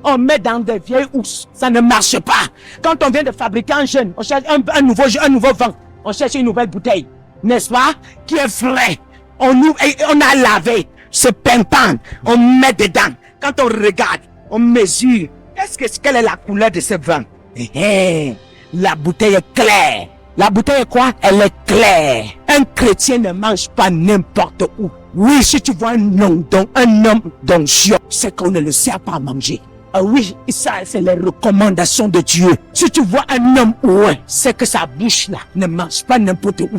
On met dans des vieilles housses. Ça ne marche pas. Quand on vient de fabriquer un jeune, on cherche un nouveau vin. On cherche une nouvelle bouteille. N'est-ce pas? Qui est frais. On a lavé. Ce pain, on met dedans. Quand on regarde, on mesure. Quelle est la couleur de ce vin? La bouteille est claire. La bouteille est quoi? Elle est claire. Un chrétien ne mange pas n'importe où. Oui, si tu vois un homme d'onction, c'est qu'on ne le sert pas à manger. Ah oui, ça c'est les recommandations de Dieu. Si tu vois un homme ouin, c'est que sa bouche là ne mange pas n'importe où.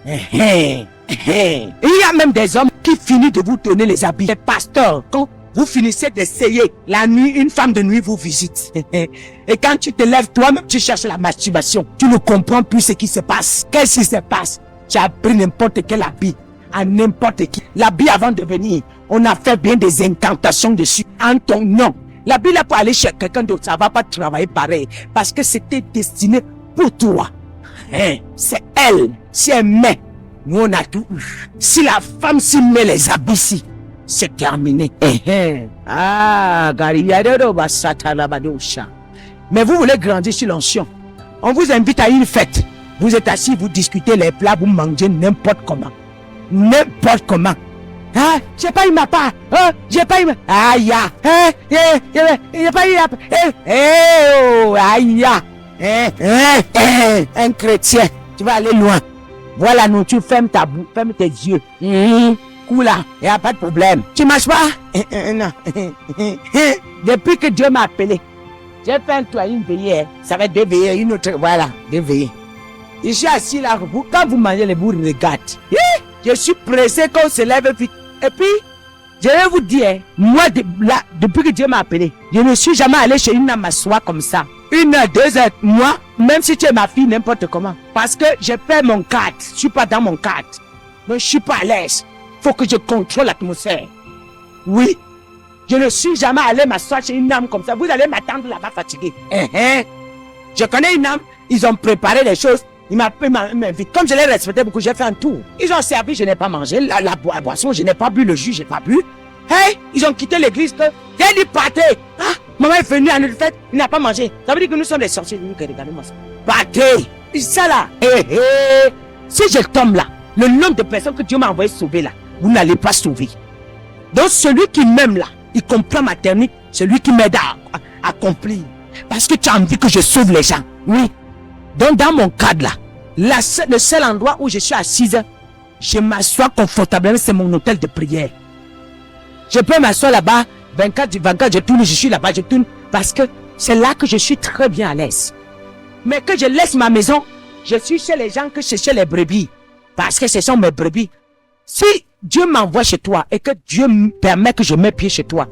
Il y a même des hommes qui finissent de vous donner les habits. Les pasteurs, quand vous finissez d'essayer, la nuit, une femme de nuit vous visite. Et quand tu te lèves, toi-même tu cherches la masturbation. Tu ne comprends plus ce qui se passe. Qu'est-ce qui se passe? Tu as pris n'importe quel habit à n'importe qui. L'habit avant de venir, on a fait bien des incantations dessus en ton nom. L'habit là pour aller chez quelqu'un d'autre, ça va pas travailler pareil. Parce que c'était destiné pour toi. C'est elle. Si elle met, nous on a tout eu. Si la femme s'y met les habits ici, c'est terminé. Ah, mais vous voulez grandir sur l'onction. On vous invite à une fête. Vous êtes assis, vous discutez les plats, vous mangez n'importe comment. N'importe comment. Hein? J'ai pas eu ma part. Hein? J'ai pas eu ma... Aïe. Hein? J'ai pas eu la part. Aïe. Un chrétien. Tu vas aller loin. Voilà, nous, tu fermes ta bouche, ferme tes yeux. Coula, il n'y a pas de problème. Tu marches pas? Non. Depuis que Dieu m'a appelé, j'ai fait un toit, une veillée. Ça va être 2 veillées, une autre. Voilà, 2 veillées. Je suis assis là, quand vous mangez, les vous regardez. Je suis pressé qu'on se lève vite. Et puis, je vais vous dire, moi, depuis que Dieu m'a appelé, je ne suis jamais allé chez une homme m'asseoir comme ça. 1 heure, 2 heures, moi, même si tu es ma fille, n'importe comment. Parce que j'ai fait mon cadre. Je ne suis pas dans mon cadre. Mais je ne suis pas à l'aise. Il faut que je contrôle l'atmosphère. Oui. Je ne suis jamais allé m'asseoir chez une âme comme ça. Vous allez m'attendre là-bas fatigué. Je connais une âme. Ils ont préparé des choses. Ils m'invitent. Comme je les respectais beaucoup, j'ai fait un tour. Ils ont servi, je n'ai pas mangé. La boisson, je n'ai pas bu. Le jus, je n'ai pas bu. Ils ont quitté l'église. J'ai dit partez. Maman est venue à notre fête. Il n'a pas mangé. Ça veut dire que nous sommes des sorciers. Regardez-moi ça. Partez. Ça là. Si je tombe là, le nombre de personnes que Dieu m'a envoyé sauver là, vous n'allez pas sauver. Donc celui qui m'aime là, il comprend ma technique. Celui qui m'aide à accomplir. Parce que tu as envie que je sauve les gens. Oui. Donc dans mon cadre là, le seul endroit où je suis assise, je m'assois confortablement, c'est mon hôtel de prière. Je peux m'asseoir là-bas, 24, je tourne, je suis là-bas, je tourne, parce que c'est là que je suis très bien à l'aise. Mais que je laisse ma maison, je suis chez les gens que chez les brebis. Parce que ce sont mes brebis. Si Dieu m'envoie chez toi et que Dieu me permet que je mette pied chez toi,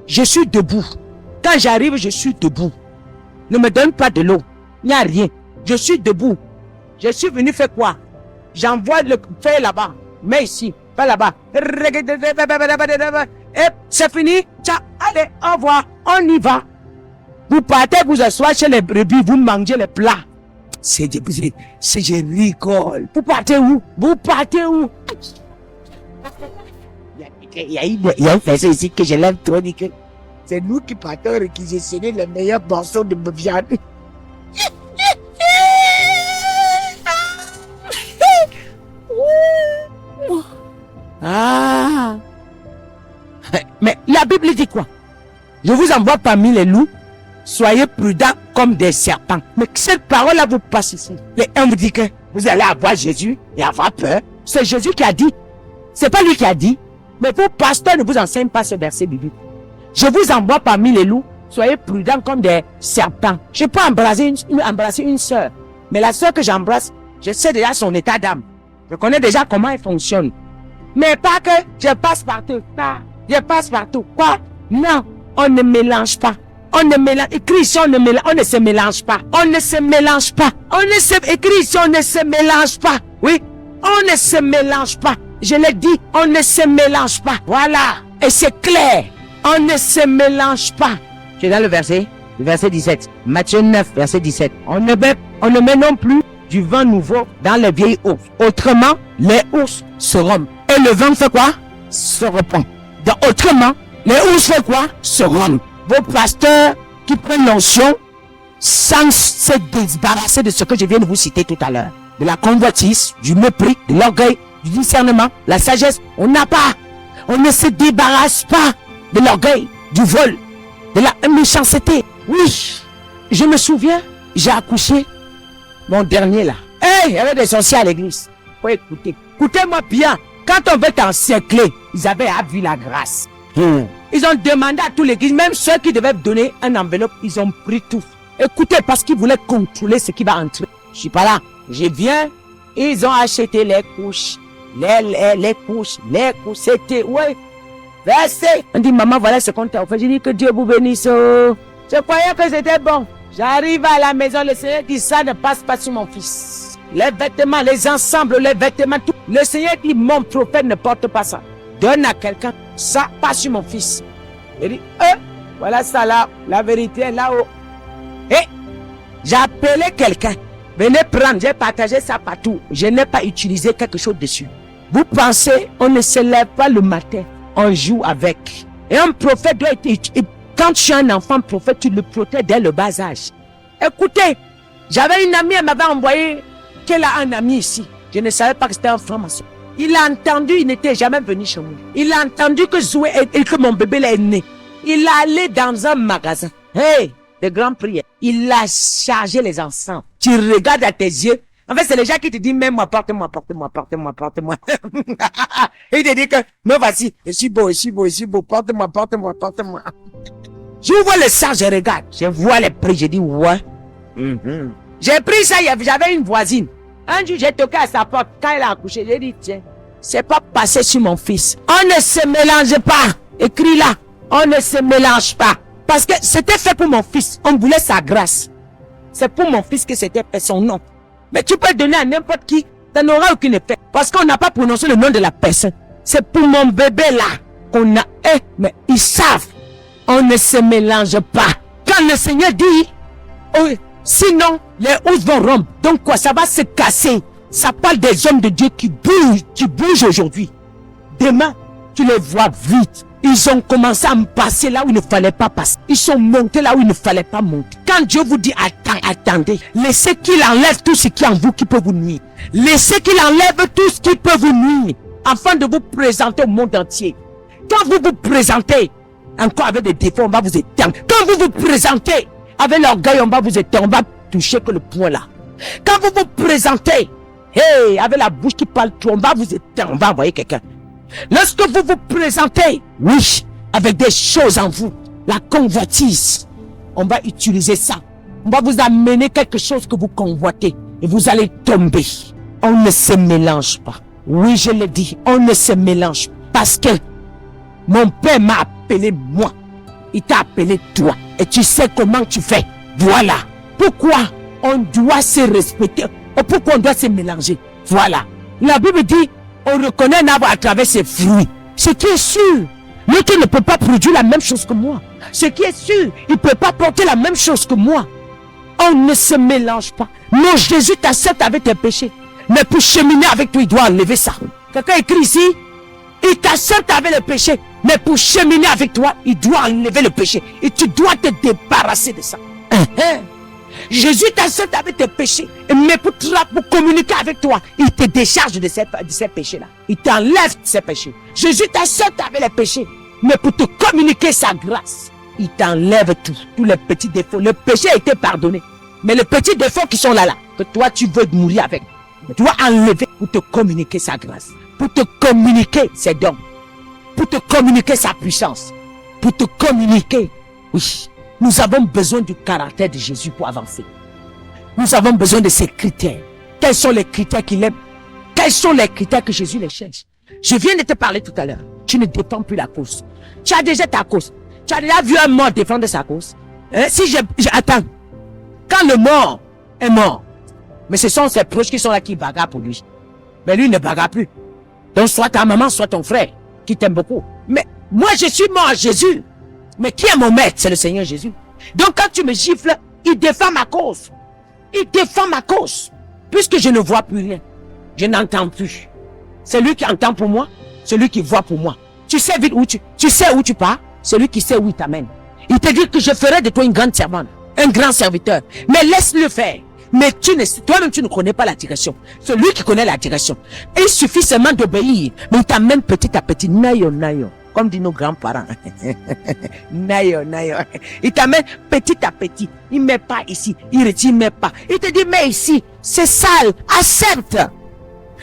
je suis debout. Quand j'arrive, je suis debout. Ne me donne pas de l'eau. Il n'y a rien. Je suis debout. Je suis venu faire quoi? J'envoie le faire là-bas. Mais ici, pas là-bas. Et c'est fini. Ciao. Allez, au revoir. On y va. Vous partez vous asseoir chez les brebis, vous mangez les plats. Je rigole. Vous partez où? Vous partez où? Il y a un verset ici que je l'aime trop, dit que c'est nous qui partons réquisitionner les meilleurs morceaux de viande. Ah! Mais la Bible dit quoi? Je vous envoie parmi les loups, soyez prudents comme des serpents. Mais cette parole-là vous passe ici. Les uns vous disent que vous allez avoir Jésus et avoir peur. C'est Jésus qui a dit. C'est pas lui qui a dit. Mais vos pasteurs ne vous enseignent pas ce verset biblique. Je vous envoie parmi les loups, soyez prudents comme des serpents. Je peux embrasser une sœur. Mais la sœur que j'embrasse, je sais déjà son état d'âme. Je connais déjà comment elle fonctionne. Mais pas que je passe partout. Je passe partout. Quoi? Non, on ne mélange pas. On ne mélange. Écrit ici, on ne se mélange pas. On ne se mélange pas. Écrit ici, on ne se mélange pas. Oui, on ne se mélange pas. Je l'ai dit, on ne se mélange pas. Voilà. Et c'est clair. On ne se mélange pas. Tu es dans le verset 17. Matthieu 9, verset 17. On ne met non plus du vin nouveau dans les vieilles ours. Autrement, les ours se rompent. Et le vin fait quoi? Se répand. Donc, autrement, les ours fait quoi? Se rompent. Vos pasteurs qui prennent l'onction sans se débarrasser de ce que je viens de vous citer tout à l'heure. De la convoitise, du mépris, de l'orgueil, du discernement, la sagesse. On n'a pas. On ne se débarrasse pas de l'orgueil, du vol, de la méchanceté. Oui, je me souviens, j'ai accouché mon dernier là. Hey, il y avait des sorciers à l'église. Faut écouter. Écoutez-moi bien. Quand on veut t'encercler, ils avaient vu la grâce. Ils ont demandé à toute l'église, même ceux qui devaient donner un enveloppe, ils ont pris tout. Écoutez, parce qu'ils voulaient contrôler ce qui va entrer. Je suis pas là. Je viens, ils ont acheté les couches. Les couches, c'était, ouais. Verset. On dit, maman, voilà ce qu'on t'a offert. Je dis que Dieu vous bénisse. Je croyais que c'était bon. J'arrive à la maison, le Seigneur dit, ça ne passe pas sur mon fils. Les vêtements, les ensembles, les vêtements, tout. Le Seigneur dit, mon prophète ne porte pas ça. Donne à quelqu'un, ça passe sur mon fils. Il dit, voilà ça là, la vérité est là-haut. Et j'ai appelé quelqu'un. Venez prendre, j'ai partagé ça partout. Je n'ai pas utilisé quelque chose dessus. Vous pensez, on ne se lève pas le matin, on joue avec. Et un prophète doit être... Quand tu es un enfant prophète, tu le protèges dès le bas âge. Écoutez, j'avais une amie, elle m'avait envoyé qu'elle a un ami ici. Je ne savais pas que c'était un franc-maçon. Il a entendu, il n'était jamais venu chez moi. Il a entendu que Zoé et que mon bébé est né. Il est allé dans un magasin. Hey, de grandes prières. Il a chargé les encens. Tu regardes à tes yeux. En fait, c'est les gens qui te disent, même moi, porte-moi. Et il te dit que, me voici, je suis beau, porte-moi. J'ouvre le sang, je regarde. Je vois les prix, je dis, ouais. J'ai pris ça, j'avais une voisine. Un jour, j'ai toqué à sa porte. Quand elle a accouché, j'ai dit, tiens, c'est pas passé sur mon fils. On ne se mélange pas. Écris là. On ne se mélange pas. Parce que c'était fait pour mon fils. On voulait sa grâce. C'est pour mon fils que c'était fait, son nom. Mais tu peux donner à n'importe qui. Ça n'aura aucun effet. Parce qu'on n'a pas prononcé le nom de la personne. C'est pour mon bébé là qu'on a. Mais ils savent. On ne se mélange pas. Quand le Seigneur dit, oh, sinon les os vont rompre. Donc quoi, ça va se casser. Ça parle des hommes de Dieu qui bougent aujourd'hui. Demain, tu les vois vite. Ils ont commencé à me passer là où il ne fallait pas passer. Ils sont montés là où il ne fallait pas monter. Quand Dieu vous dit attendez, laissez qu'il enlève tout ce qui est en vous qui peut vous nuire. Laissez qu'il enlève tout ce qui peut vous nuire afin de vous présenter au monde entier. Quand vous vous présentez encore avec des défauts, on va vous éteindre. Quand vous vous présentez avec l'orgueil, on va vous éteindre. On va toucher que le point là. Quand vous vous présentez, hey, avec la bouche qui parle tout, on va vous éteindre. On va envoyer quelqu'un. Lorsque vous vous présentez, oui, avec des choses en vous, la convoitise, on va utiliser ça. On va vous amener quelque chose que vous convoitez et vous allez tomber. On ne se mélange pas. Oui, je le dis, on ne se mélange pas. Parce que mon père m'a appelé moi. Il t'a appelé toi. Et tu sais comment tu fais. Voilà. Pourquoi on doit se respecter? Ou pourquoi on doit se mélanger? Voilà. La Bible dit, on reconnaît un arbre à travers ses fruits. Ce qui est sûr, l'autre ne peut pas produire la même chose que moi. Ce qui est sûr, il ne peut pas porter la même chose que moi. On ne se mélange pas. Non, Jésus t'accepte avec tes péchés. Mais pour cheminer avec toi, il doit enlever ça. Quelqu'un écrit ici, Il t'accepte avec le péché. Mais pour cheminer avec toi, il doit enlever le péché. Et tu dois te débarrasser de ça. Jésus t'accepte avec tes péchés. Mais pour communiquer avec toi, il te décharge de ces péchés-là. Il t'enlève ces péchés. Jésus t'accepte avec les péchés. Mais pour te communiquer sa grâce, il t'enlève tous les petits défauts. Le péché a été pardonné. Mais les petits défauts qui sont là, que toi tu veux mourir avec, tu dois enlever pour te communiquer sa grâce. Pour te communiquer ses dons. Pour te communiquer sa puissance. Pour te communiquer. Oui, nous avons besoin du caractère de Jésus pour avancer. Nous avons besoin de ces critères. Quels sont les critères qu'il aime? Quels sont les critères que Jésus les cherche? Je viens de te parler tout à l'heure. Tu ne défends plus la cause. Tu as déjà ta cause. Tu as déjà vu un mort défendre sa cause. Si attends. Quand le mort est mort, mais ce sont ses proches qui sont là qui bagarrent pour lui. Mais lui ne bagarre plus. Donc soit ta maman, soit ton frère, qui t'aime beaucoup. Mais moi je suis mort à Jésus. Mais qui est mon maître? C'est le Seigneur Jésus. Donc quand tu me gifles, il défend ma cause. Il défend ma cause. Puisque je ne vois plus rien. Je n'entends plus. C'est lui qui entend pour moi. C'est lui qui voit pour moi. Tu sais vite où tu sais où tu pars. C'est lui qui sait où il t'amène. Il te dit que je ferai de toi une grande servante. Un grand serviteur. Mais laisse-le faire. Mais toi-même tu ne connais pas la direction. C'est lui qui connaît la direction. Et il suffit seulement d'obéir. Mais il t'amène petit à petit. Nayo, nayo. Comme disent nos grands-parents. Nayo, nayo. Il t'amène petit à petit. Il ne met pas ici. Il retire, il ne met pas. Il te dit, mais ici, c'est sale. Accepte.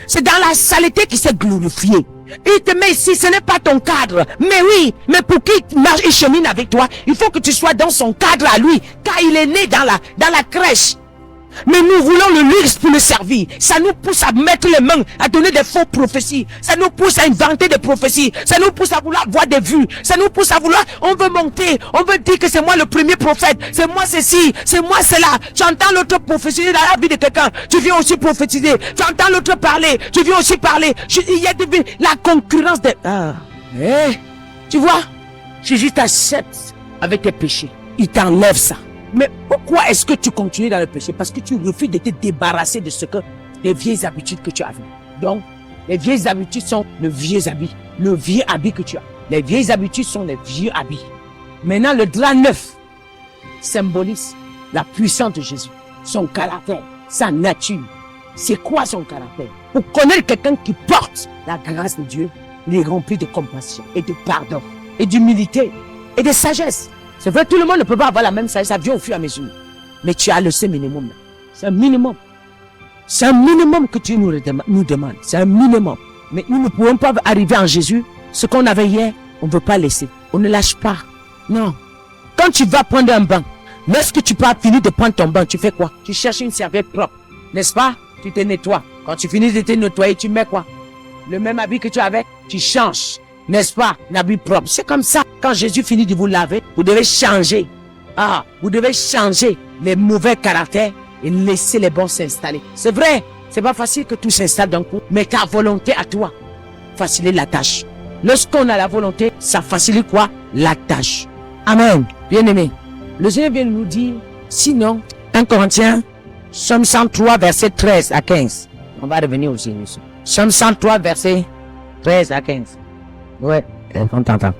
C'est dans la saleté qu'il s'est glorifié. Il te met ici, ce n'est pas ton cadre. Mais oui, mais pour qu'il marche et chemine avec toi, il faut que tu sois dans son cadre à lui. Car il est né dans la crèche. Mais nous voulons le luxe pour le servir. Ça nous pousse à mettre les mains, à donner des fausses prophéties. Ça nous pousse à inventer des prophéties. Ça nous pousse à vouloir voir des vues. Ça nous pousse à vouloir, on veut monter. On veut dire que c'est moi le premier prophète. C'est moi ceci, c'est moi cela. Tu entends l'autre prophétiser dans la vie de quelqu'un. Tu viens aussi prophétiser. Tu entends l'autre parler. Tu viens aussi parler. Il y a la concurrence de... tu vois, Jésus t'accepte avec tes péchés. Il t'enlève ça. Mais pourquoi est-ce que tu continues dans le péché? Parce que tu refuses de te débarrasser de les vieilles habitudes que tu avais. Donc, les vieilles habitudes sont le vieux habit que tu as. Les vieilles habitudes sont les vieux habits. Maintenant, le drap neuf symbolise la puissance de Jésus, son caractère, sa nature. C'est quoi son caractère? Pour connaître quelqu'un qui porte la grâce de Dieu, il est rempli de compassion et de pardon et d'humilité et de sagesse. C'est vrai, tout le monde ne peut pas avoir la même sagesse, ça vient au fur et à mesure. Mais tu as le ce minimum. C'est un minimum. C'est un minimum que Dieu nous demande. C'est un minimum. Mais nous ne pouvons pas arriver en Jésus. Ce qu'on avait hier, on ne veut pas laisser. On ne lâche pas. Non. Quand tu vas prendre un bain, lorsque tu pas fini de prendre ton bain, tu fais quoi? Tu cherches une serviette propre. N'est-ce pas? Tu te nettoies. Quand tu finis de te nettoyer, tu mets quoi? Le même habit que tu avais, tu changes. N'est-ce pas? Un habit propre. C'est comme ça. Quand Jésus finit de vous laver, vous devez changer. Vous devez changer les mauvais caractères et laisser les bons s'installer. C'est vrai, c'est pas facile que tout s'installe d'un coup, mais ta volonté à toi facilite la tâche. Lorsqu'on a la volonté, ça facilite quoi? La tâche. Amen. Bien-aimé. Le Seigneur vient de nous dire, sinon, 1 Corinthiens, Psaume 103, verset 13 à 15. On va revenir au Seigneur. Psaume 103, verset 13 à 15. Ouais, on t'entend.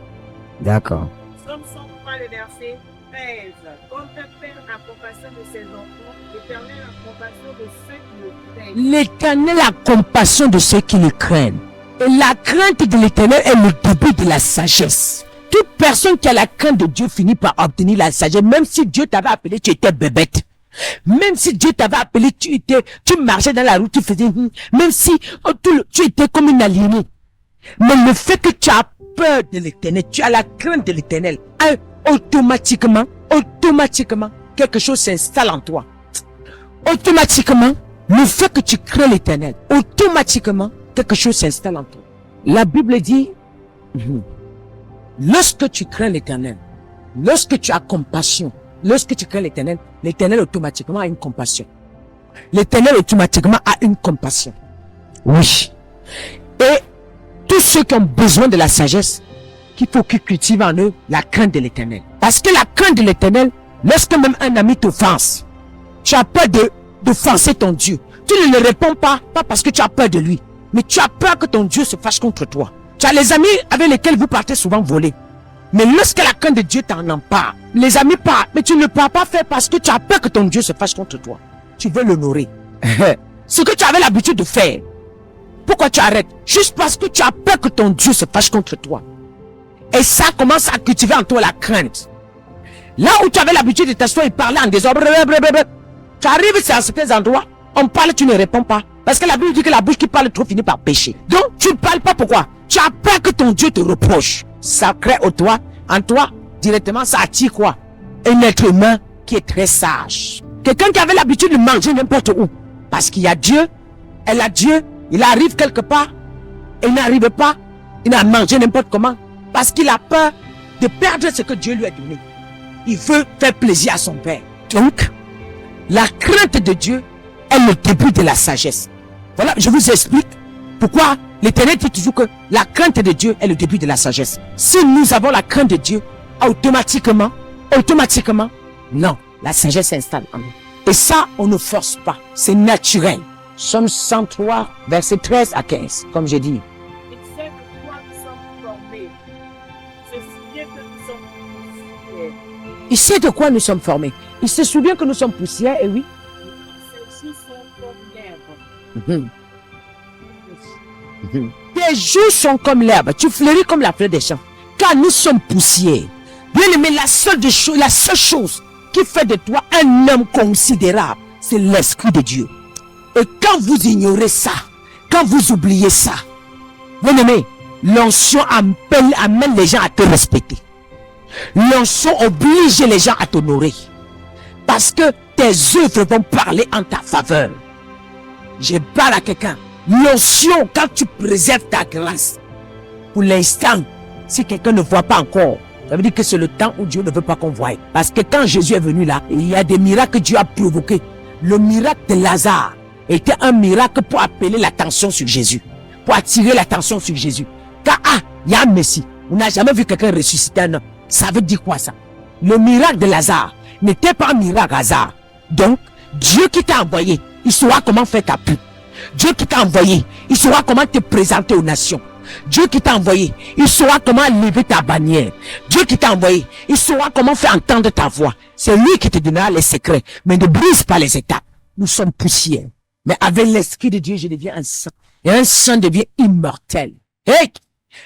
D'accord. Psaume 103, le verset 13. Comme un père a compassion de ses enfants, l'Éternel a compassion de ceux qui le craignent. L'Éternel a compassion de ceux qui le craignent. Et la crainte de l'Éternel est le début de la sagesse. Toute personne qui a la crainte de Dieu finit par obtenir la sagesse. Même si Dieu t'avait appelé, tu étais bébête. Même si Dieu t'avait appelé, tu marchais dans la route, tu faisais... Même si tu étais comme une aliénée. Mais le fait que tu as peur de l'Éternel, tu as la crainte de l'Éternel, automatiquement, quelque chose s'installe en toi. Automatiquement, le fait que tu crains l'Éternel, automatiquement, quelque chose s'installe en toi. La Bible dit, lorsque tu crains l'Éternel, lorsque tu as compassion, lorsque tu crains l'Éternel, l'Éternel automatiquement a une compassion. L'Éternel automatiquement a une compassion. Oui. Et tous ceux qui ont besoin de la sagesse, qu'il faut qu'ils cultivent en eux la crainte de l'Éternel. Parce que la crainte de l'Éternel, lorsque même un ami t'offense, tu as peur d'offenser ton Dieu. Tu ne le réponds pas parce que tu as peur de lui, mais tu as peur que ton Dieu se fâche contre toi. Tu as les amis avec lesquels vous partez souvent voler. Mais lorsque la crainte de Dieu t'en empare, les amis partent, mais tu ne peux pas faire parce que tu as peur que ton Dieu se fâche contre toi. Tu veux l'honorer. Ce que tu avais l'habitude de faire. Pourquoi tu arrêtes? Juste parce que tu as peur que ton Dieu se fâche contre toi. Et ça commence à cultiver en toi la crainte. Là où tu avais l'habitude de t'asseoir et parler en désordre, tu arrives à certains endroits, on parle, tu ne réponds pas. Parce que la Bible dit que la bouche qui parle trop finit par pécher. Donc, tu ne parles pas pourquoi? Tu as peur que ton Dieu te reproche. Ça crée en toi, directement, ça attire quoi? Un être humain qui est très sage. Quelqu'un qui avait l'habitude de manger n'importe où. Parce qu'il y a Dieu, elle a Dieu, il arrive quelque part, il n'arrive pas, il a mangé n'importe comment. Parce qu'il a peur de perdre ce que Dieu lui a donné. Il veut faire plaisir à son Père. Donc, la crainte de Dieu est le début de la sagesse. Voilà, je vous explique pourquoi l'Éternel dit toujours que la crainte de Dieu est le début de la sagesse. Si nous avons la crainte de Dieu, automatiquement, non, la sagesse s'installe en nous. Et ça, on ne force pas, c'est naturel. Somme 103, verset 13 à 15, comme j'ai dit. Il sait de quoi nous sommes formés. Se souvient que nous sommes poussière. Il sait de quoi nous sommes formés. Il se souvient que nous sommes poussière, et oui. Ses jours sont comme l'herbe. Tes jours sont comme l'herbe, tu fleuris comme la fleur des champs. Car nous sommes poussière. Bien aimé, la seule chose qui fait de toi un homme considérable, c'est l'Esprit de Dieu. Et quand vous ignorez ça, quand vous oubliez ça, bien aimé, l'onction amène les gens à te respecter. L'onction oblige les gens à t'honorer. Parce que tes œuvres vont parler en ta faveur. Je parle à quelqu'un. L'onction, quand tu préserves ta grâce, pour l'instant, si quelqu'un ne voit pas encore, ça veut dire que c'est le temps où Dieu ne veut pas qu'on voie. Parce que quand Jésus est venu là, il y a des miracles que Dieu a provoqués. Le miracle de Lazare était un miracle pour appeler l'attention sur Jésus. Pour attirer l'attention sur Jésus. Car, il y a un Messie. On n'a jamais vu quelqu'un ressusciter un homme. Ça veut dire quoi ça? Le miracle de Lazare n'était pas un miracle hasard. Donc, Dieu qui t'a envoyé, il saura comment faire ta pub. Dieu qui t'a envoyé, il saura comment te présenter aux nations. Dieu qui t'a envoyé, il saura comment lever ta bannière. Dieu qui t'a envoyé, il saura comment faire entendre ta voix. C'est lui qui te donnera les secrets. Mais ne brise pas les étapes. Nous sommes poussière. Mais avec l'Esprit de Dieu, je deviens un saint. Et un saint devient immortel. Hey!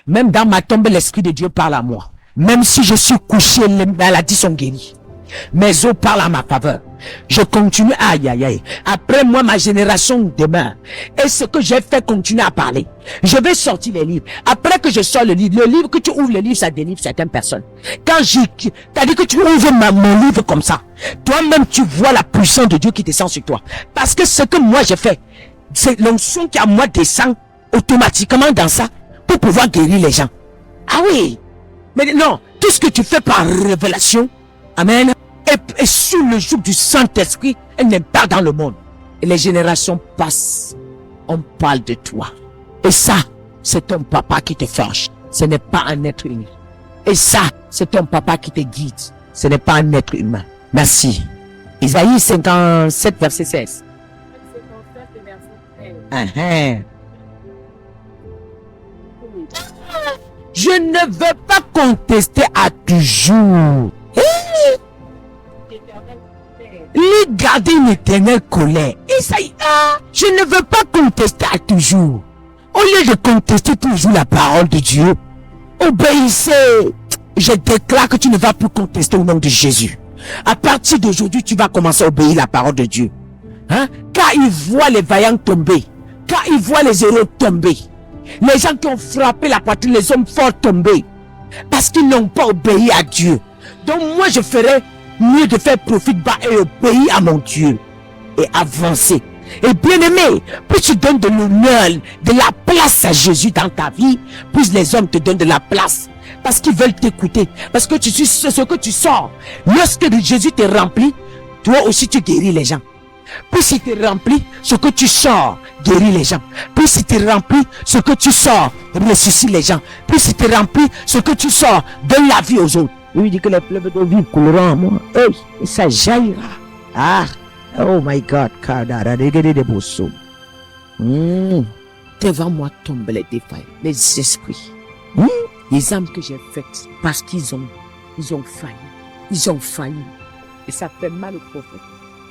Même dans ma tombe, l'Esprit de Dieu parle à moi. Même si je suis couché, les maladies sont guéries. Mes os parlent à ma faveur. Je continue, aïe aïe aïe. Après moi, ma génération demeure. Et ce que j'ai fait continue à parler. Je vais sortir les livres. Après que je sors le livre que tu ouvres le livre, ça délivre certaines personnes. Quand t'as dit que tu ouvres mon livre comme ça, toi-même tu vois la puissance de Dieu qui descend sur toi. Parce que ce que moi j'ai fait, c'est l'onction qui à moi descend automatiquement dans ça pour pouvoir guérir les gens. Ah oui. Mais non, tout ce que tu fais par révélation, amen, et sous le joug du Saint-Esprit, elle n'est pas dans le monde. Et les générations passent, on parle de toi. Et ça, c'est ton papa qui te forge. Ce n'est pas un être humain. Et ça, c'est ton papa qui te guide. Ce n'est pas un être humain. Merci. Isaïe 57, verset 16. 57 verset 13. Je ne veux pas contester à toujours. Lui garder une éternelle colère. Isaïe, je ne veux pas contester à toujours. Au lieu de contester toujours la parole de Dieu, obéissez. Je déclare que tu ne vas plus contester au nom de Jésus. À partir d'aujourd'hui, tu vas commencer à obéir la parole de Dieu. Car il voit les vaillants tomber. Car il voit les héros tomber. Les gens qui ont frappé la poitrine, les hommes forts tomber. Parce qu'ils n'ont pas obéi à Dieu. Donc moi je ferai mieux de faire profit bas et obéir à mon Dieu. Et avancer. Et bien aimé, plus tu donnes de l'honneur, de la place à Jésus dans ta vie, plus les hommes te donnent de la place. Parce qu'ils veulent t'écouter. Parce que tu suis ce que tu sors. Lorsque Jésus te remplit, toi aussi tu guéris les gens. Plus il te remplit, ce que tu sors guérit les gens. Plus il te remplit, ce que tu sors ressuscite les gens. Plus il te remplit, ce que tu sors donne la vie aux autres. Lui dit que les fleuves de vie couleront en moi. Et ça jaillira. Oh my God. Devant moi tombent les défailles, les esprits. Les âmes que j'ai faites, parce qu'ils ont failli. Ils ont failli. Et ça fait mal au prophète.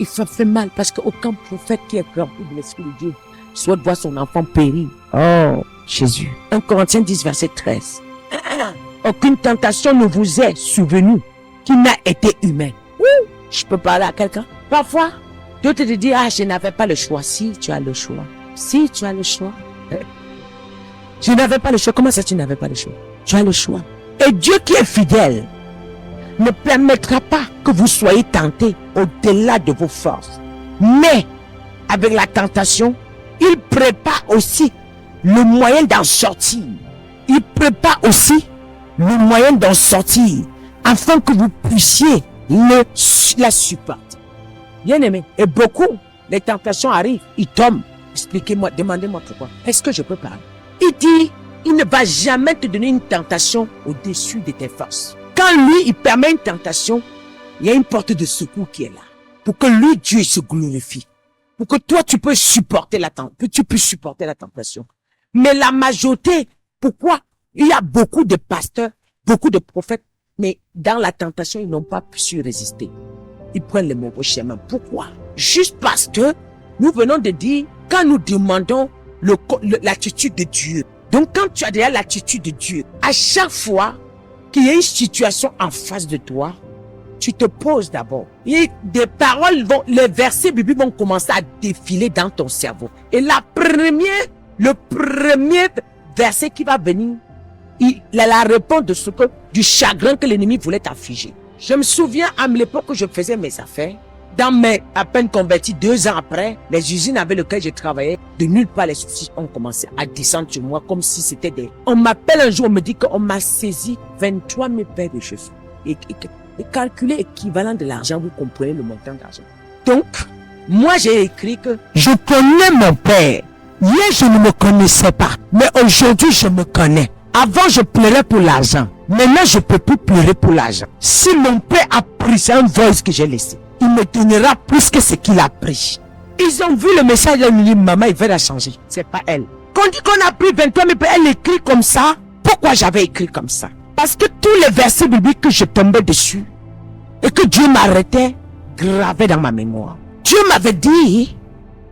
Et ça fait mal parce qu'aucun prophète qui est rempli de l'Esprit de Dieu souhaite voir son enfant périr. Oh, Jésus. 1 Corinthiens 10, verset 13. Aucune tentation ne vous est survenue qui n'a été humaine. Je peux parler à quelqu'un. Parfois, Dieu te dit, je n'avais pas le choix. Si, tu as le choix. Si, tu as le choix. Je n'avais pas le choix. Comment ça, tu n'avais pas le choix? Tu as le choix. Et Dieu qui est fidèle ne permettra pas que vous soyez tentés au-delà de vos forces. Mais, avec la tentation, il prépare aussi le moyen d'en sortir. Il prépare aussi le moyen d'en sortir afin que vous puissiez la supporter. Bien aimé. Et beaucoup, les tentations arrivent, ils tombent. Expliquez-moi, demandez-moi pourquoi. Est-ce que je peux parler? Il dit, il ne va jamais te donner une tentation au-dessus de tes forces. Quand lui, il permet une tentation, il y a une porte de secours qui est là. Pour que lui, Dieu, se glorifie. Pour que toi, tu peux supporter la tentation. Mais la majorité, pourquoi? Il y a beaucoup de pasteurs, beaucoup de prophètes, mais dans la tentation, ils n'ont pas su résister. Ils prennent le mauvais chemin. Pourquoi? Juste parce que nous venons de dire, quand nous demandons l'attitude de Dieu. Donc, quand tu as déjà l'attitude de Dieu, à chaque fois qu'il y a une situation en face de toi, tu te poses d'abord. Et des paroles les versets bibliques vont commencer à défiler dans ton cerveau. Et le premier verset qui va venir, il a la réponse du chagrin que l'ennemi voulait t'affliger. Je me souviens à l'époque où je faisais mes affaires, dans mes à peine convertis 2 ans après, les usines avec lesquelles je travaillais, de nulle part les soucis ont commencé à descendre sur moi comme si c'était des... On m'appelle un jour, on me dit qu'on m'a saisi 23 000 paires de cheveux. Et calculer équivalent de l'argent, vous comprenez le montant d'argent. Donc, moi j'ai écrit que je connais mon père. Hier je ne me connaissais pas, mais aujourd'hui je me connais. Avant je pleurais pour l'argent. Maintenant je ne peux plus pleurer pour l'argent. Si mon père a pris, c'est un voice que j'ai laissé. Il me donnera plus que ce qu'il a pris. Ils ont vu le message, ils ont dit, maman, il va la changer. C'est pas elle. Quand on dit qu'on a pris 23 000, elle écrit comme ça. Pourquoi j'avais écrit comme ça? Parce que tous les versets bibliques que je tombais dessus et que Dieu m'arrêtait, gravaient dans ma mémoire. Dieu m'avait dit,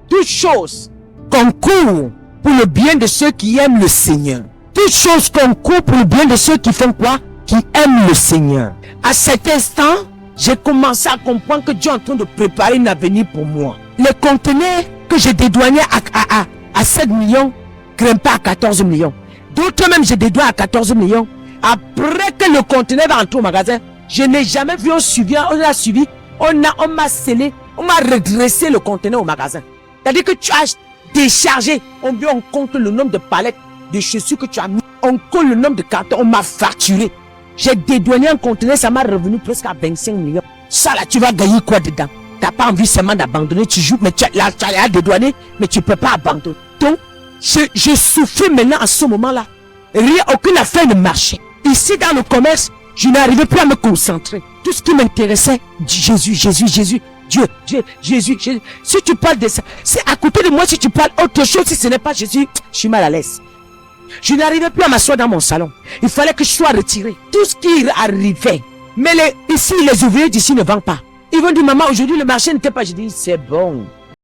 toutes choses concourent pour le bien de ceux qui aiment le Seigneur. Toutes choses concourent pour le bien de ceux qui font quoi? Qui aiment le Seigneur. À cet instant, j'ai commencé à comprendre que Dieu est en train de préparer un avenir pour moi. Les conteneurs que j'ai dédouanés à 7 millions grimpaient à 14 millions. D'autres même, j'ai dédouané à 14 millions. Après que le conteneur va entrer au magasin, je n'ai jamais vu, on a suivi, on m'a scellé, on m'a redressé le conteneur au magasin. C'est-à-dire que tu as déchargé, on compte le nombre de palettes de chaussures que tu as mis, on compte le nombre de cartons, on m'a facturé. J'ai dédouané un conteneur, ça m'a revenu presque à 25 millions. Ça là, tu vas gagner quoi dedans? T'as pas envie seulement d'abandonner, tu joues, mais tu as dédouané, mais tu peux pas abandonner. Donc, je souffrais maintenant à ce moment-là. Rien, aucune affaire ne marchait. Ici, dans le commerce, je n'arrivais plus à me concentrer. Tout ce qui m'intéressait, Jésus, Dieu, Jésus. Si tu parles de ça, c'est à côté de moi, si tu parles autre chose, si ce n'est pas Jésus, je suis mal à l'aise. Je n'arrivais plus à m'asseoir dans mon salon. Il fallait que je sois retiré. Tout ce qui arrivait. Mais ici, les ouvriers d'ici ne vendent pas. Ils vont dire, maman, aujourd'hui le marché n'était pas. Je dis, c'est bon.